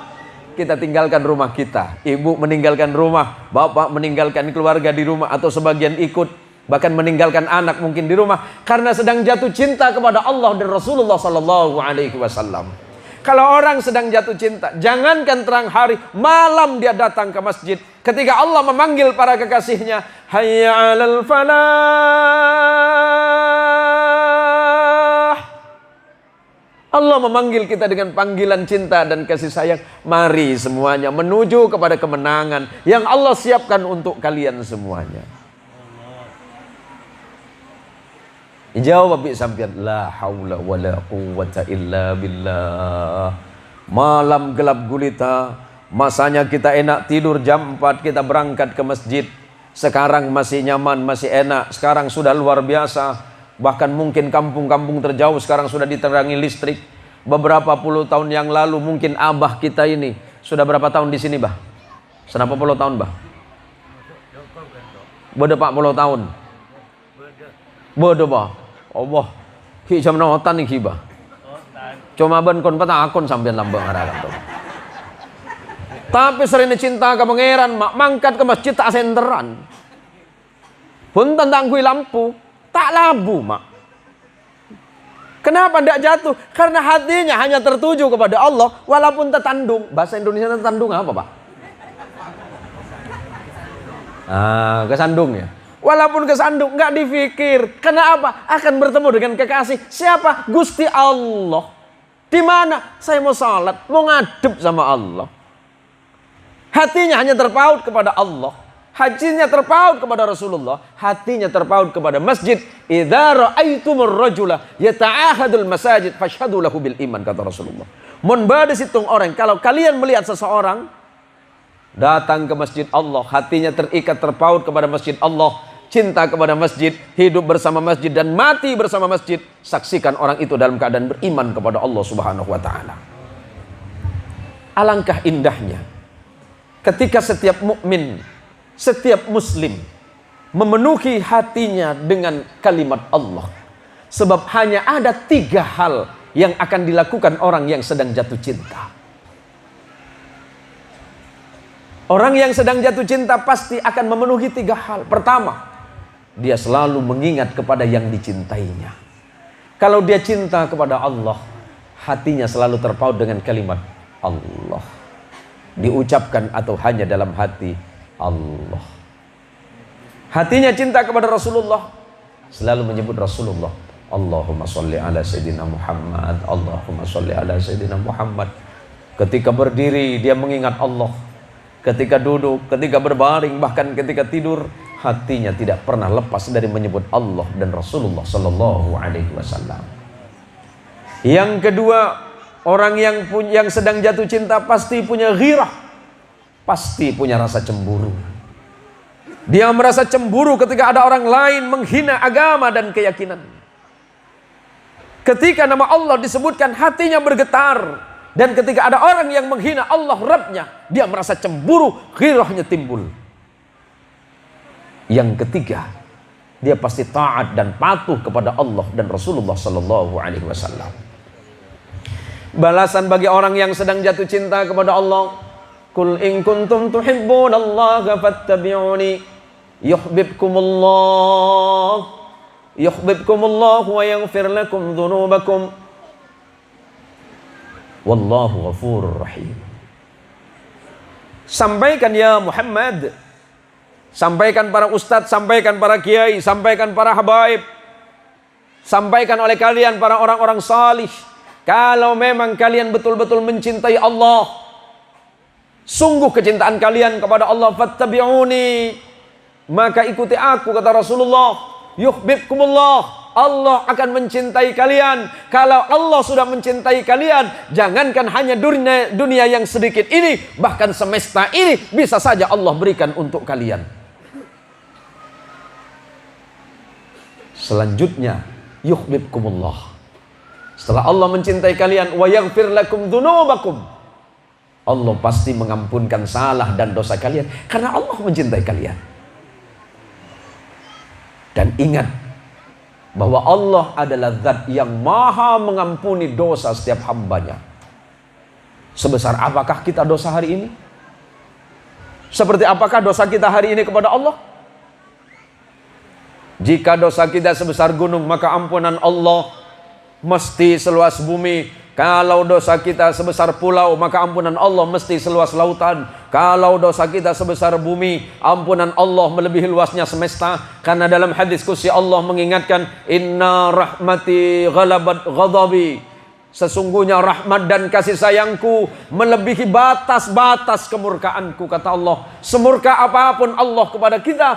kita tinggalkan rumah kita. Ibu meninggalkan rumah, bapak meninggalkan keluarga di rumah atau sebagian ikut, bahkan meninggalkan anak mungkin di rumah karena sedang jatuh cinta kepada Allah dan Rasulullah sallallahu alaihi wasallam. Kalau orang sedang jatuh cinta, jangankan terang hari, malam dia datang ke masjid. Ketika Allah memanggil para kekasihnya, hayya 'alal falah. Allah memanggil kita dengan panggilan cinta dan kasih sayang. Mari semuanya menuju kepada kemenangan yang Allah siapkan untuk kalian semuanya. Jawab sampean, la haula wala quwwata illa billah. Malam gelap gulita, masanya kita enak tidur jam 4 kita berangkat ke masjid. Sekarang masih nyaman, masih enak. Sekarang sudah luar biasa. Bahkan mungkin kampung-kampung terjauh sekarang sudah diterangi listrik. Beberapa puluh tahun yang lalu mungkin abah kita ini sudah berapa tahun di sini, bah? Sudah berapa puluh tahun, bah? Bodoh 40 tahun. Bodoh, bah. Allah, ki jam notan iki, bah. Cuma ben kon patakon sampean lambang arakan to. Tapi sering cinta ke pangeran, mak mangkat ke masjid tak senteran. Pun tentang kui lampu, tak labu, mak. Kenapa tidak jatuh? Karena hatinya hanya tertuju kepada Allah, walaupun tertandung. Bahasa Indonesia tertandung apa, Pak? Kesandung ya. Walaupun kesandung, nggak difikir. Kenapa? Akan bertemu dengan kekasih. Siapa? Gusti Allah. Di mana? Saya mau salat, mau ngadep sama Allah. Hatinya hanya terpaut kepada Allah. Hatinya terpaut kepada Rasulullah. Hatinya terpaut kepada masjid. Idza ra'aitumur rajula yata'ahadul masajid fashhadu lahu bil iman, kata Rasulullah. Mun bade situng orang, kalau kalian melihat seseorang datang ke masjid Allah, hatinya terikat terpaut kepada masjid Allah, cinta kepada masjid, hidup bersama masjid dan mati bersama masjid, saksikan orang itu dalam keadaan beriman kepada Allah Subhanahu wa taala. Alangkah indahnya ketika setiap mukmin, setiap muslim memenuhi hatinya dengan kalimat Allah. Sebab hanya ada 3 hal yang akan dilakukan orang yang sedang jatuh cinta. Orang yang sedang jatuh cinta pasti akan memenuhi 3 hal. Pertama, dia selalu mengingat kepada yang dicintainya. Kalau dia cinta kepada Allah, hatinya selalu terpaut dengan kalimat Allah. Diucapkan atau hanya dalam hati, Allah. Hatinya cinta kepada Rasulullah, selalu menyebut Rasulullah. Allahumma sholli ala Sayyidina Muhammad, Allahumma sholli ala Sayyidina Muhammad. Ketika berdiri dia mengingat Allah. Ketika duduk, ketika berbaring, bahkan ketika tidur, hatinya tidak pernah lepas dari menyebut Allah dan Rasulullah sallallahu alaihi wasallam. Yang kedua, orang yang sedang jatuh cinta pasti punya ghirah, pasti punya rasa cemburu. Dia merasa cemburu ketika ada orang lain menghina agama dan keyakinan. Ketika nama Allah disebutkan, hatinya bergetar. Dan ketika ada orang yang menghina Allah Rabbnya, dia merasa cemburu, ghirahnya timbul. Yang ketiga, dia pasti taat dan patuh kepada Allah dan Rasulullah sallallahu alaihi wasallam. Balasan bagi orang yang sedang jatuh cinta kepada Allah, Qul in kuntum tuhibbunallaha fattabi'uni yuhibbukumullah wa yaghfir lakum dzunubakum wallahu ghafurur rahim. Sampaikan ya Muhammad, sampaikan para ustadz, sampaikan para kiai, sampaikan para habaib, sampaikan oleh kalian para orang-orang salih. Kalau memang kalian betul-betul mencintai Allah, sungguh kecintaan kalian kepada Allah, fattabi'uni, maka ikuti aku, kata Rasulullah. Yuhibbukumullah, Allah akan mencintai kalian. Kalau Allah sudah mencintai kalian, jangankan hanya dunia yang sedikit ini, bahkan semesta ini bisa saja Allah berikan untuk kalian. Selanjutnya, yuhibbukumullah. Setelah Allah mencintai kalian, wa yaghfir lakum dzunubakum, Allah pasti mengampunkan salah dan dosa kalian karena Allah mencintai kalian. Dan ingat bahwa Allah adalah zat yang maha mengampuni dosa setiap hambanya. Sebesar apakah kita dosa hari ini? Seperti apakah dosa kita hari ini kepada Allah? Jika dosa kita sebesar gunung, maka ampunan Allah mesti seluas bumi. Kalau dosa kita sebesar pulau, maka ampunan Allah mesti seluas lautan. Kalau dosa kita sebesar bumi, ampunan Allah melebihi luasnya semesta. Karena dalam hadis qudsi Allah mengingatkan, inna rahmati ghalabat ghadabi, sesungguhnya rahmat dan kasih sayangku melebihi batas-batas kemurkaanku, kata Allah. Semurka apapun Allah kepada kita,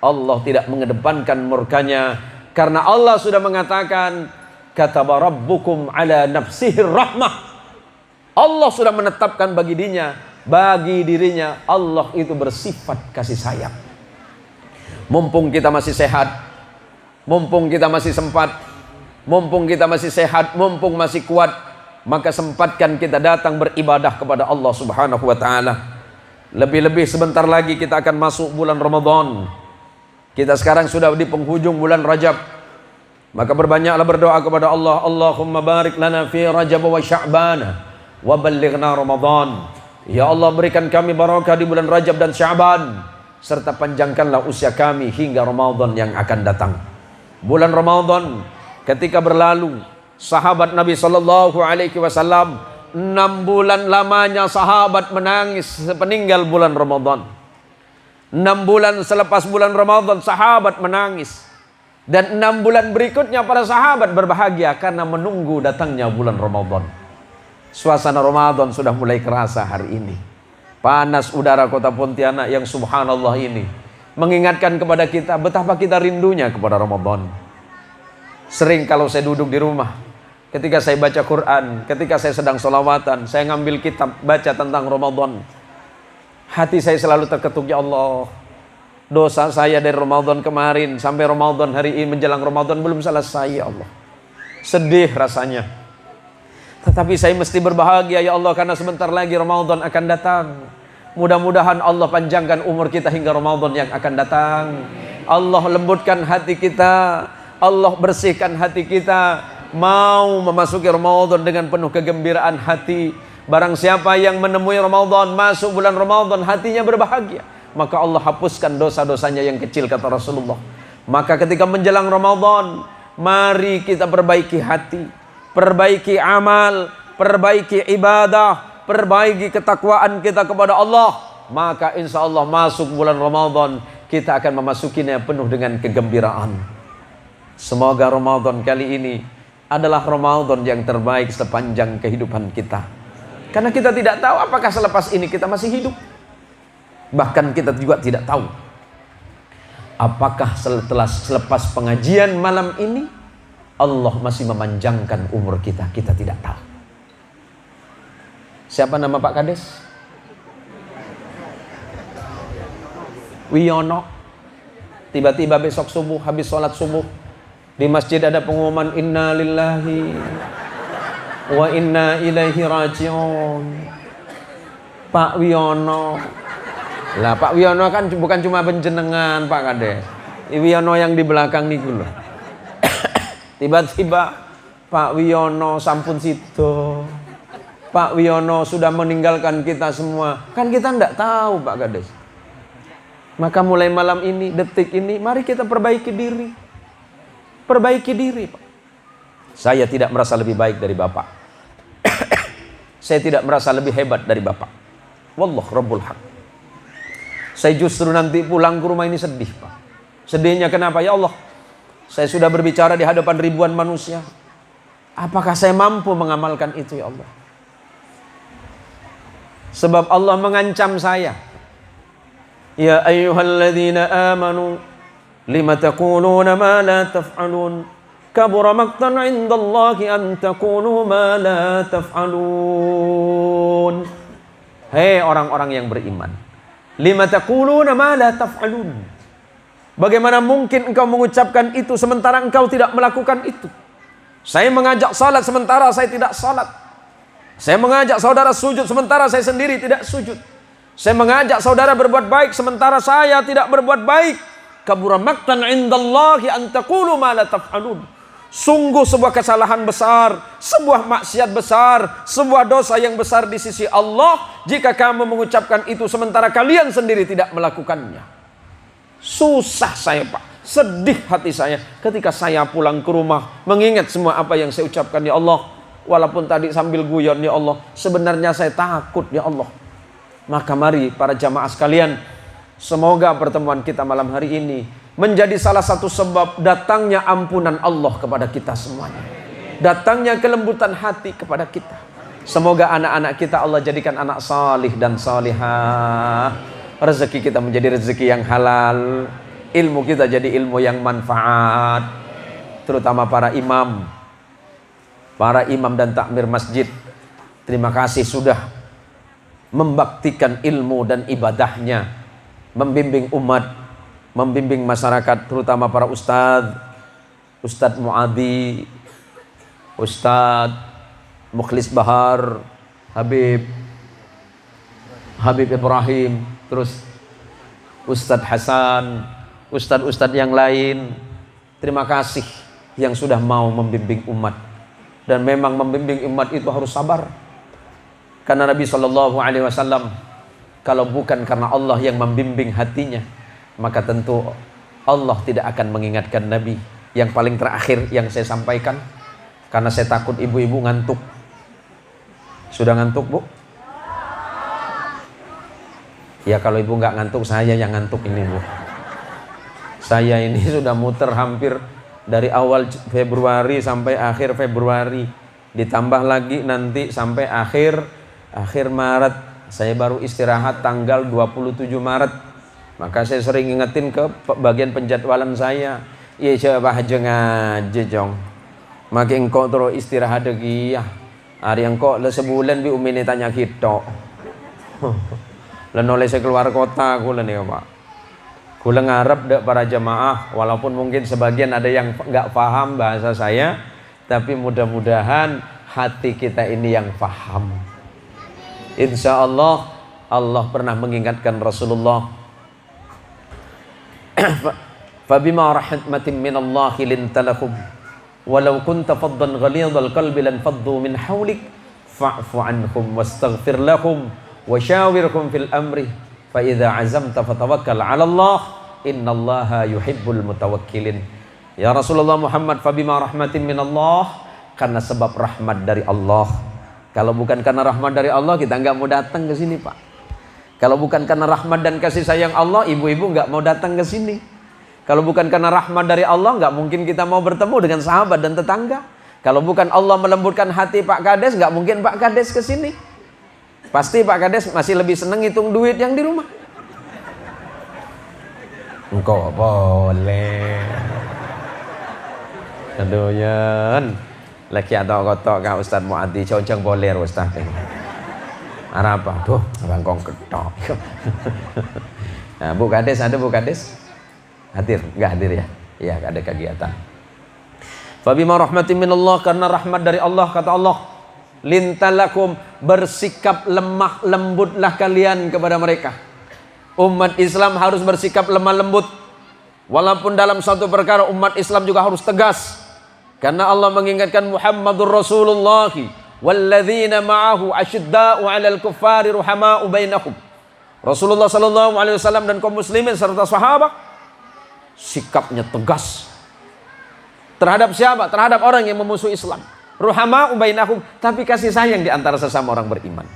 Allah tidak mengedepankan murkanya, karena Allah sudah mengatakan, kataba rabbukum ala nafsihi rahmah. Allah sudah menetapkan bagi dirinya Allah itu bersifat kasih sayang. Mumpung kita masih sehat, mumpung kita masih sempat, mumpung kita masih sehat, mumpung masih kuat, maka sempatkan kita datang beribadah kepada Allah Subhanahu wa taala. Lebih-lebih sebentar lagi kita akan masuk bulan Ramadan. Kita sekarang sudah di penghujung bulan Rajab. Maka berbanyaklah berdoa kepada Allah. Allahumma barik lana fi Rajab wa Sya'ban wa ballighna Ramadan. Ya Allah, berikan kami barakah di bulan Rajab dan Sya'ban, serta panjangkanlah usia kami hingga Ramadan yang akan datang. Bulan Ramadan ketika berlalu, sahabat Nabi sallallahu alaihi wasallam 6 bulan lamanya sahabat menangis sepeninggal bulan Ramadan. 6 bulan selepas bulan Ramadan sahabat menangis. Dan 6 bulan berikutnya para sahabat berbahagia karena menunggu datangnya bulan Ramadan. Suasana Ramadan sudah mulai kerasa hari ini. Panas udara kota Pontianak yang subhanallah ini mengingatkan kepada kita betapa kita rindunya kepada Ramadan. Sering kalau saya duduk di rumah, ketika saya baca Quran, ketika saya sedang sholawatan, saya ngambil kitab baca tentang Ramadan, hati saya selalu terketuk, ya Allah, dosa saya dari Ramadan kemarin sampai Ramadan hari ini, menjelang Ramadan belum selesai, ya Allah. Sedih rasanya. Tetapi saya mesti berbahagia, ya Allah, karena sebentar lagi Ramadan akan datang. Mudah-mudahan Allah panjangkan umur kita hingga Ramadan yang akan datang. Allah lembutkan hati kita, Allah bersihkan hati kita, mau memasuki Ramadan dengan penuh kegembiraan hati. Barang siapa yang menemui Ramadan, masuk bulan Ramadan, hatinya berbahagia, maka Allah hapuskan dosa-dosanya yang kecil, kata Rasulullah. Maka ketika menjelang Ramadan, mari kita perbaiki hati, perbaiki amal, perbaiki ibadah, perbaiki ketakwaan kita kepada Allah. Maka insya Allah masuk bulan Ramadan, kita akan memasukinya penuh dengan kegembiraan. Semoga Ramadan kali ini adalah Ramadan yang terbaik sepanjang kehidupan kita. Karena kita tidak tahu apakah selepas ini kita masih hidup. Bahkan kita juga tidak tahu apakah selepas pengajian malam ini Allah masih memanjangkan umur kita. Kita tidak tahu. Siapa nama Pak Kades? Wiono. Tiba-tiba besok subuh, habis sholat subuh, di masjid ada pengumuman, inna lillahi wa inna ilaihi raji'un. Pak Wiono. Lah Pak Wiono kan bukan cuma penjenengan Pak Kades. Wiono yang di belakang niku lho. Tiba-tiba Pak Wiono sampun sido. Pak Wiono sudah meninggalkan kita semua. Kan kita enggak tahu Pak Kades. Maka mulai malam ini, detik ini, mari kita perbaiki diri. Perbaiki diri, Pak. Saya tidak merasa lebih baik dari Bapak. Saya tidak merasa lebih hebat dari Bapak. Wallah Rabbul Haq. Saya justru nanti pulang ke rumah ini sedih, Pak. Sedihnya kenapa? Ya Allah, saya sudah berbicara di hadapan ribuan manusia. Apakah saya mampu mengamalkan itu, ya Allah? Sebab Allah mengancam saya. Ya ayyuhalladzina amanu lima taquluna ma la taf'alun. Kabura maqtan 'indallahi an taqulu ma la taf'alun. Hei orang-orang yang beriman, lima taquluna ma la taf'alun. Bagaimana mungkin engkau mengucapkan itu sementara engkau tidak melakukan itu? Saya mengajak salat sementara saya tidak salat. Saya mengajak saudara sujud sementara saya sendiri tidak sujud. Saya mengajak saudara berbuat baik sementara saya tidak berbuat baik. Kabura maqtan 'indallahi an taqulu ma la taf'alun. Sungguh sebuah kesalahan besar, sebuah maksiat besar, sebuah dosa yang besar di sisi Allah jika kamu mengucapkan itu sementara kalian sendiri tidak melakukannya. Susah saya, Pak, sedih hati saya ketika saya pulang ke rumah mengingat semua apa yang saya ucapkan, ya Allah. Walaupun tadi sambil guyon, ya Allah, sebenarnya saya takut, ya Allah. Maka mari para jamaah sekalian, semoga pertemuan kita malam hari ini menjadi salah satu sebab datangnya ampunan Allah kepada kita semuanya, datangnya kelembutan hati kepada kita. Semoga anak-anak kita Allah jadikan anak salih dan salihah, rezeki kita menjadi rezeki yang halal, ilmu kita jadi ilmu yang manfaat. Terutama para imam dan takmir masjid, terima kasih sudah membaktikan ilmu dan ibadahnya, membimbing umat, membimbing masyarakat, terutama para Ustadz Muadi, Ustadz Mukhlis Bahar, Habib Ibrahim, terus Ustadz Hasan, Ustadz yang lain. Terima kasih yang sudah mau membimbing umat. Dan memang membimbing umat itu harus sabar. Karena Nabi SAW, kalau bukan karena Allah yang membimbing hatinya, maka tentu Allah tidak akan mengingatkan Nabi. Yang paling terakhir yang saya sampaikan, karena saya takut ibu-ibu ngantuk. Sudah ngantuk, Bu? Ya kalau ibu nggak ngantuk, saya yang ngantuk ini, Bu. Saya ini sudah muter hampir dari awal Februari sampai akhir Februari. Ditambah lagi nanti sampai akhir Maret. Saya baru istirahat tanggal 27 Maret. Maka saya sering ingetin ke bagian penjadwalan saya, iya coba aja ngaji jong, makin engkau terus istirahat lagi ya. Hari engkau sebulan bi umi tanya kita, lalu oleh saya keluar kota, aku nih Pak, aku ngarep dek para jamaah, walaupun mungkin sebagian ada yang nggak paham bahasa saya, tapi mudah-mudahan hati kita ini yang paham. Insya Allah, Allah pernah mengingatkan Rasulullah, فبما رحمة من الله لنت لهم ولو كنت فظا غليظ القلب لانفضوا من حولك فاعف عنهم واستغفر لهم وشاورهم في الأمر فإذا عزمت فتوكل على الله إن الله يحب المتوكلين. Ya Rasulullah Muhammad, فبما رحمة من الله, karena sebab rahmat dari Allah. Kalau bukan karena rahmat dari Allah, kita nggak mau datang ke sini, Pak. Kalau bukan karena rahmat dan kasih sayang Allah, ibu-ibu nggak mau datang ke sini. Kalau bukan karena rahmat dari Allah, nggak mungkin kita mau bertemu dengan sahabat dan tetangga. Kalau bukan Allah melembutkan hati Pak Kades, nggak mungkin Pak Kades ke sini. Pasti Pak Kades masih lebih seneng hitung duit yang di rumah. Engkau boleh. Kedoyan. Laki atau kotok Kak Ustadz Mu'adi, cocok boleh Ustadz. Arab apa? Tuh, bangkong ketok. Nah, Bu Kades ada, Bu Kades? Hadir? Enggak hadir ya? Iya, ada kegiatan. Fabima rahmatin minallah, karena rahmat dari Allah, kata Allah, lintalakum, bersikap lemah lembutlah kalian kepada mereka. Umat Islam harus bersikap lemah lembut. Walaupun dalam satu perkara umat Islam juga harus tegas. Karena Allah mengingatkan Muhammadur Rasulullah walladzina ma'ahu asyidda'u 'alal kuffari ruhama'u bainahum. Rasulullah sallallahu alaihi wasallam dan kaum muslimin serta sahabat sikapnya tegas terhadap siapa? Terhadap orang yang memusuhi Islam. Ruhama'u bainahum, tapi kasih sayang di antara sesama orang beriman.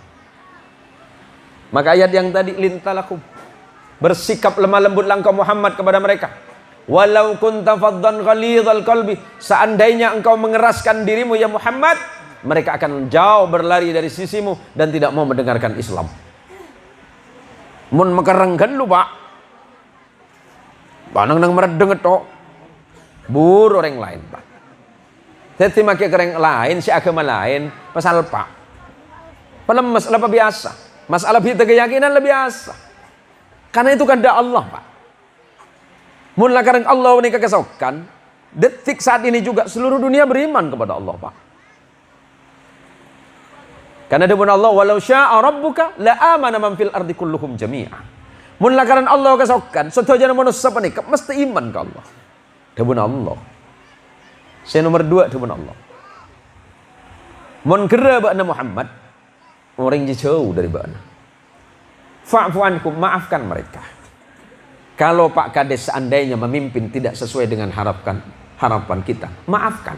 Maka ayat yang tadi lintalakum, Bersikap lemah lembutlah engkau Muhammad kepada mereka. Walau kunta faddan ghalidhal qalbi, seandainya engkau mengeraskan dirimu ya Muhammad, mereka akan jauh berlari dari sisimu dan tidak mau mendengarkan Islam. Mun mekerengkan lu pak, panang nang meredeng itu, bur orang lain pak. Jadi makai kereng lain, si agama lain, pasal pak. Padahal masalah biasa, masalah kita keyakinan lebih biasa. Karena itu kan Allah pak. Mula karena Allah ini kekesokan, detik saat ini juga seluruh dunia beriman kepada Allah pak. Karena dibun Allah, walau sya'a rabbuka la amana man fil ardi kulluhum jami'a. Mula karena Allah kesokan, setuju manusia panik mesti iman ke Allah. Dibun Allah. Saya nomor 2 dibun Allah. Mun kera ba'na Muhammad, orang jauh dari ba'na. Fa'fu ankum, maafkan mereka. Kalau Pak Kades seandainya memimpin tidak sesuai dengan harapan kita, maafkan.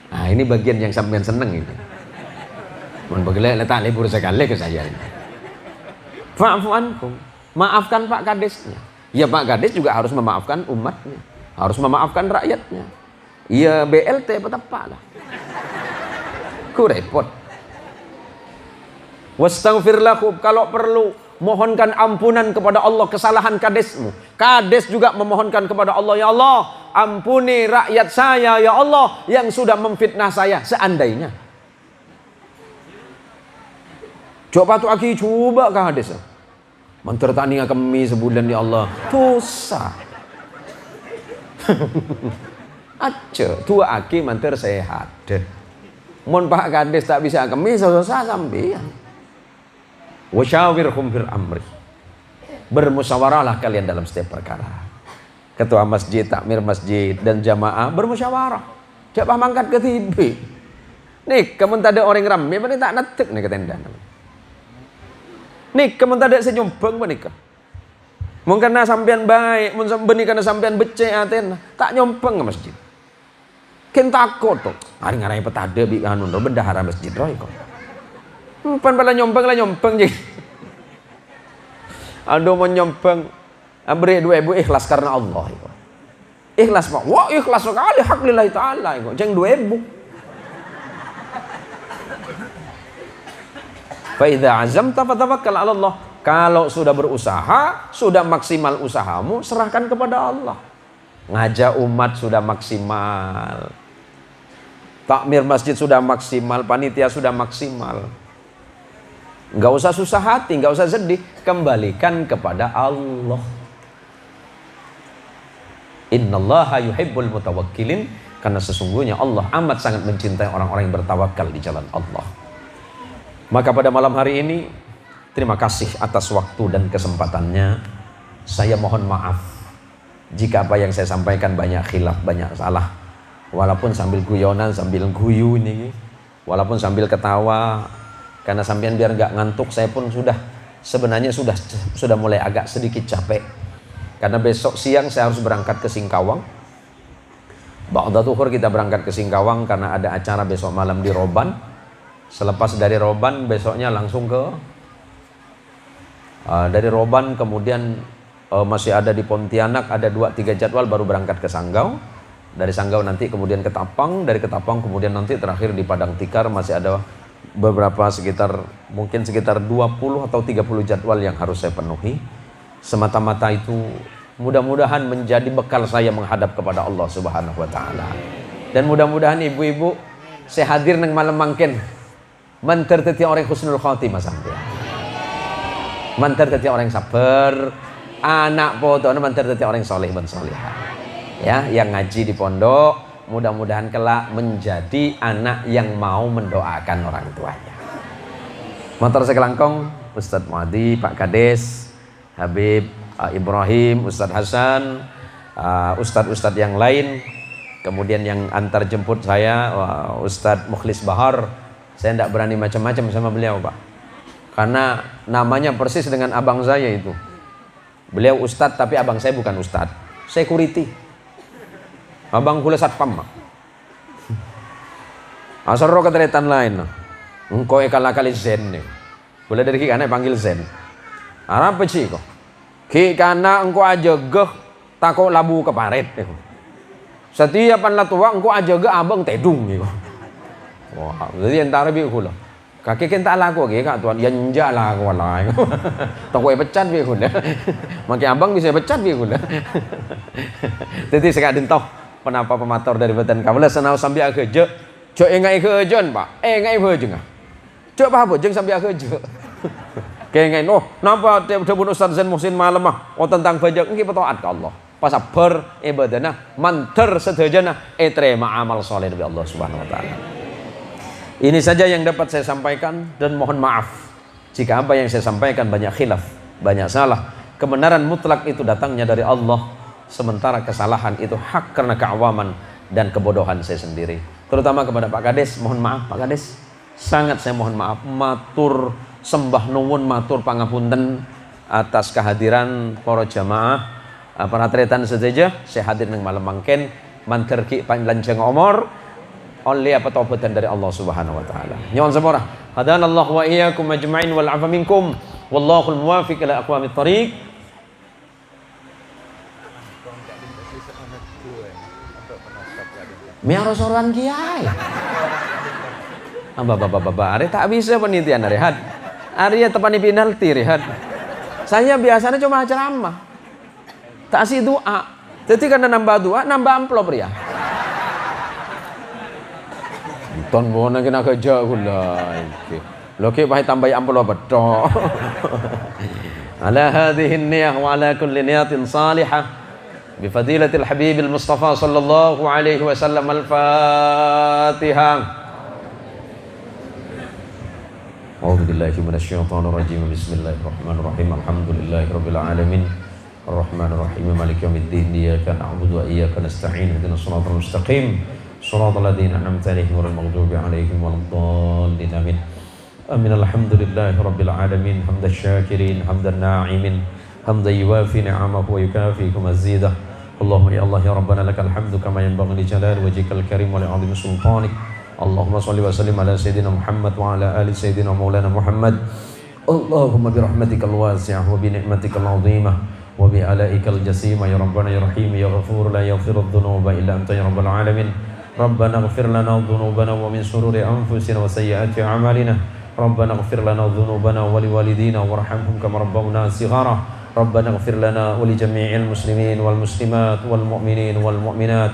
Nah ini bagian yang sampean seneng ini. Mun begelek letak libur sekali ke saya ini. Fa'fu ankum, maafkan Pak Kadesnya. Ya Pak Kades juga harus memaafkan umatnya, harus memaafkan rakyatnya. Ya BLT petapa lah. Ku repot. Wastaghfir lakum, kalau perlu mohonkan ampunan kepada Allah kesalahan kadesmu. Kades juga memohonkan kepada Allah, ya Allah, ampuni rakyat saya ya Allah yang sudah memfitnah saya seandainya. Coba tuh aki coba kades. Mantar tani kami sebulan ya Allah. Dosa. Aja, tua aki mantar sehat. Mon Pak Kades tak bisa kami susah sampean. Wasyawirhum fil amri, bermusyawarahlah kalian dalam setiap perkara. Ketua masjid, takmir masjid dan jamaah bermusyawarah. Siapa mangkat ke TV? Nih, kamu tak ada orang ramai, mana tak natek nih ke tenda. Nih, kamu tak ada senyumbang menikah. Mungkin na sampean baik, mungkin benih karena sampean becek aten, tak nyompang ke masjid. Ken takut tuh, hari ngarai petada bi anu bendahara masjid roy kok. Pan pala nyompang jadi. Aduh mau nyompang, beri 2.000 ikhlas karena Allah. Ikhlas pak, wah ikhlas sekali hak lillahi ta'ala. Jangan 2.000. Fa idza azamta fatawakkal 'ala Allah. Kalau sudah berusaha, sudah maksimal usahamu, serahkan kepada Allah. Ngajak umat sudah maksimal. Takmir masjid sudah maksimal, panitia sudah maksimal. Nggak usah susah hati, nggak usah sedih, kembalikan kepada Allah. Innallaha yuhibbul mutawakkilin, karena sesungguhnya Allah amat sangat mencintai orang-orang yang bertawakal di jalan Allah. Maka pada malam hari ini, terima kasih atas waktu dan kesempatannya. Saya mohon maaf jika apa yang saya sampaikan banyak khilaf, banyak salah. Walaupun sambil guyonan, sambil guyu ini, walaupun sambil ketawa. Karena sampean biar nggak ngantuk, saya pun sebenarnya sudah mulai agak sedikit capek. Karena besok siang saya harus berangkat ke Singkawang. Ba'da zuhur kita berangkat ke Singkawang karena ada acara besok malam di Roban. Selepas dari Roban besoknya langsung ke dari Roban kemudian masih ada di Pontianak, ada 2-3 jadwal baru berangkat ke Sanggau. Dari Sanggau nanti kemudian ke Tapang, dari ke Tapang kemudian nanti terakhir di Padang Tikar. Masih ada beberapa mungkin sekitar 20 atau 30 jadwal yang harus saya penuhi. Semata-mata itu mudah-mudahan menjadi bekal saya menghadap kepada Allah Subhanahu wa taala. Dan mudah-mudahan ibu-ibu saya hadir nang malam mangken mantar teti orang husnul khotimah sampai. Mantar teti orang sabar, anak foto mantar teti orang soleh dan solehah. Ya, yang ngaji di pondok mudah-mudahan kelak menjadi anak yang mau mendoakan orang tuanya. Motor sekelangkong, Ustadz Muadi, Pak Kades, Habib Ibrahim, Ustadz Hasan, Ustadz-Ustadz yang lain, kemudian yang antar jemput saya, Ustadz Mukhlis Bahar. Saya tidak berani macam-macam sama beliau Pak, karena namanya persis dengan abang saya itu. Beliau Ustadz tapi abang saya bukan Ustadz, security. Abang kula satpam. Asal roh keteletan lain. Engkau ekala kali zen nih. Boleh dari kiki panggil zen. Arab peci kok. Ki kana engko aja geh takok labu ke paret. Setiap an tua engko aja geh abang tedung gitu. Wah, jadi antara bi kula. Kaki kita laku ke kak tuan yang jala aku walai. Toko pecat bi kula. Makin abang bisa pecat bi kula. Jadi sekadin toh penapa pemator dari beten kamu lah senau sambil kerja. Cok engai kerjaan pak. Engai kerja. Cok apa jeng sambil kerja. Kayak engai noh. Nampak telepon Ustaz Zain Muhsin malam mah. Oh tentang kerja engki petoat ke Allah. Pas beribadahna manter sedejana terima amal soleh dari Allah Subhanahu wa taala. Ini saja yang dapat saya sampaikan dan mohon maaf jika apa yang saya sampaikan banyak khilaf, banyak salah. Kebenaran mutlak itu datangnya dari Allah, sementara kesalahan itu hak karena keawaman dan kebodohan saya sendiri. Terutama kepada Pak Kades, mohon maaf Pak Kades. Sangat saya mohon maaf, matur sembah nuwun, matur pangapunten atas kehadiran para jamaah, para tretan saja. Saya hadir nang malam mangken manter ki panjang umur oleh apa taubatan dari Allah Subhanahu wa taala. Nyon sabora. Hadanallahu wa iyyakum ajma'in wal 'afa minkum wallahul muwaffiq ila aqwamit thariq. Miaro soran kiai. Baba are tak bisa penelitian rehat. Are tepani penalti rehat. Saya biasanya cuma ceramah. Tak si doa. Jadi karena nambah doa, nambah amplop ya. Ton bona kena kerja gula. Loke baik tambah amplop betul. Ala hadhihi an-niyah wa ala kulli niyatin salihah bi fadilatil habibil Mustafa sallallahu alaihi wasallam al-Fatihah. A'udzu billahi minasyaitonir rajim. Bismillahirrahmanirrahim. Alhamdulillahirabbil alamin. Arrahmanir rahim. Maliki yaumiddin. Iyyaka na'budu wa iyyaka nasta'in. Ihdinas siratal mustaqim. Shiratal ladzina an'amta 'alaihim ghairil maghdubi 'alaihim waladdallin. Amin. Amin. Alhamdulillahirabbil alamin. Hamdasy syakirin, hamdan na'imin, hamdan yuwafi ni'amahu wa yukafi mazidah. Allahumma ya Allah ya Rabbana lakal hamdu kama yanbaghi li jalali wajhikal karim wa li 'azimi sultanik. Allahumma shalli wa sallim ala sayyidina Muhammad wa ala ali sayyidina maulana Muhammad. Allahumma bi rahmatikal wasi'ah wa bi ni'matikal 'azimah wa bi alaikal jasimah ya Rabbana ya Rahim ya Ghafur la yaghfiru dhunuba illa anta ya rabbal alamin. Rabbana ighfir lana dhunubana wa min shururi anfusina wa sayyiati a'malina. Rabbana ighfir lana dhunubana wa liwalidina warhamhum kama rabbawna shighara. Rabbana ighfir lana wa li jami'il muslimin wal muslimat wal mu'minin wal mu'minat.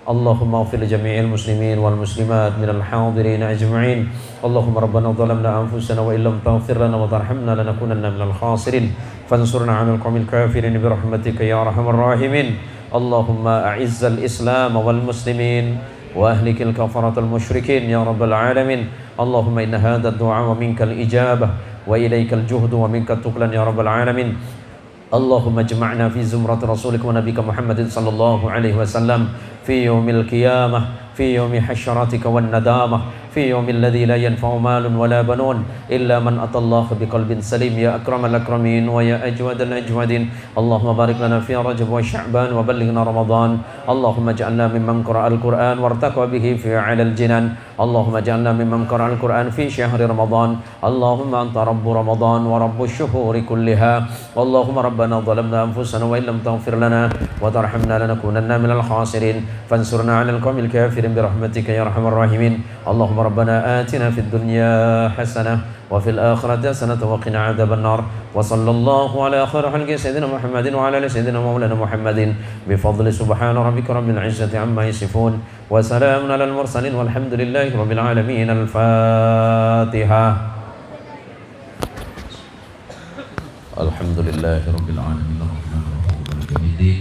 Allahumma ighfir li jami'il muslimin wal muslimat minal hadirin ajma'in. Allahumma rabbana dhalamna anfusana wa illam taghfir lana wa tarhamna lanakunanna minal khasirin. Fansurna 'alal qawmil kafirin bi rahmatika ya arhamar rahimin. Allahumma a'izzal Islam wal muslimin wa ahlikil kafaratal musyrikin ya rabbal alamin. Allahumma inna hadha ad-du'a wa minkal ijabah wa ilaikal juhdu wa minkal tuklan ya rabbal alamin. Allahumma ijma'na fi zumrat rasulika wa nabika Muhammadin sallallahu alaihi wasallam fi yaumil qiyamah fi yaumi hasyaratika wan nadamah في يوم الذي لا ينفع مال ولا بنون إلا من أتى الله بقلب سليم يا أكرم الأكرمين ويا أجود الأجودين. اللهم بارك لنا في رجب وشعبان وبلغنا رمضان. اللهم اجعلنا ممن قرأ القرآن وارتقى به في أعلى الجنان. اللهم اجعلنا ممن قرأ القرآن في شهر رمضان. اللهم أنت رب رمضان ورب الشهور كلها. اللهم ربنا ظلمنا أنفسنا وإن لم تغفر لنا وترحمنا لنكونن من الخاسرين. فانصرنا على القوم الكافرين برحمتك يا أرحم الراحمين. اللهم ربنا آتنا في الدنيا حسنة وفي الآخرة حسنة وقنا عذاب النار. وصلى الله على خير خلق سيدنا محمد وعلى آل سيدنا مولانا محمد بفضل سبحان ربك رب العزة عما يصفون وسلام على المرسلين والحمد لله رب العالمين. الفاتحة. الحمد لله رب العالمين الرحمن الرحيم مالك يوم الدين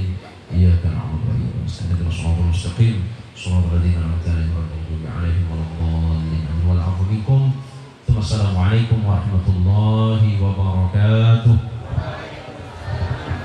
إياك نعبد وإياك نستعين اهدنا الصراط المستقيم صراط الذين أنعمت عليهم غير المغضوب عليهم ولا الضالين. والعفو منكم. ثم السلام عليكم ورحمة الله وبركاته.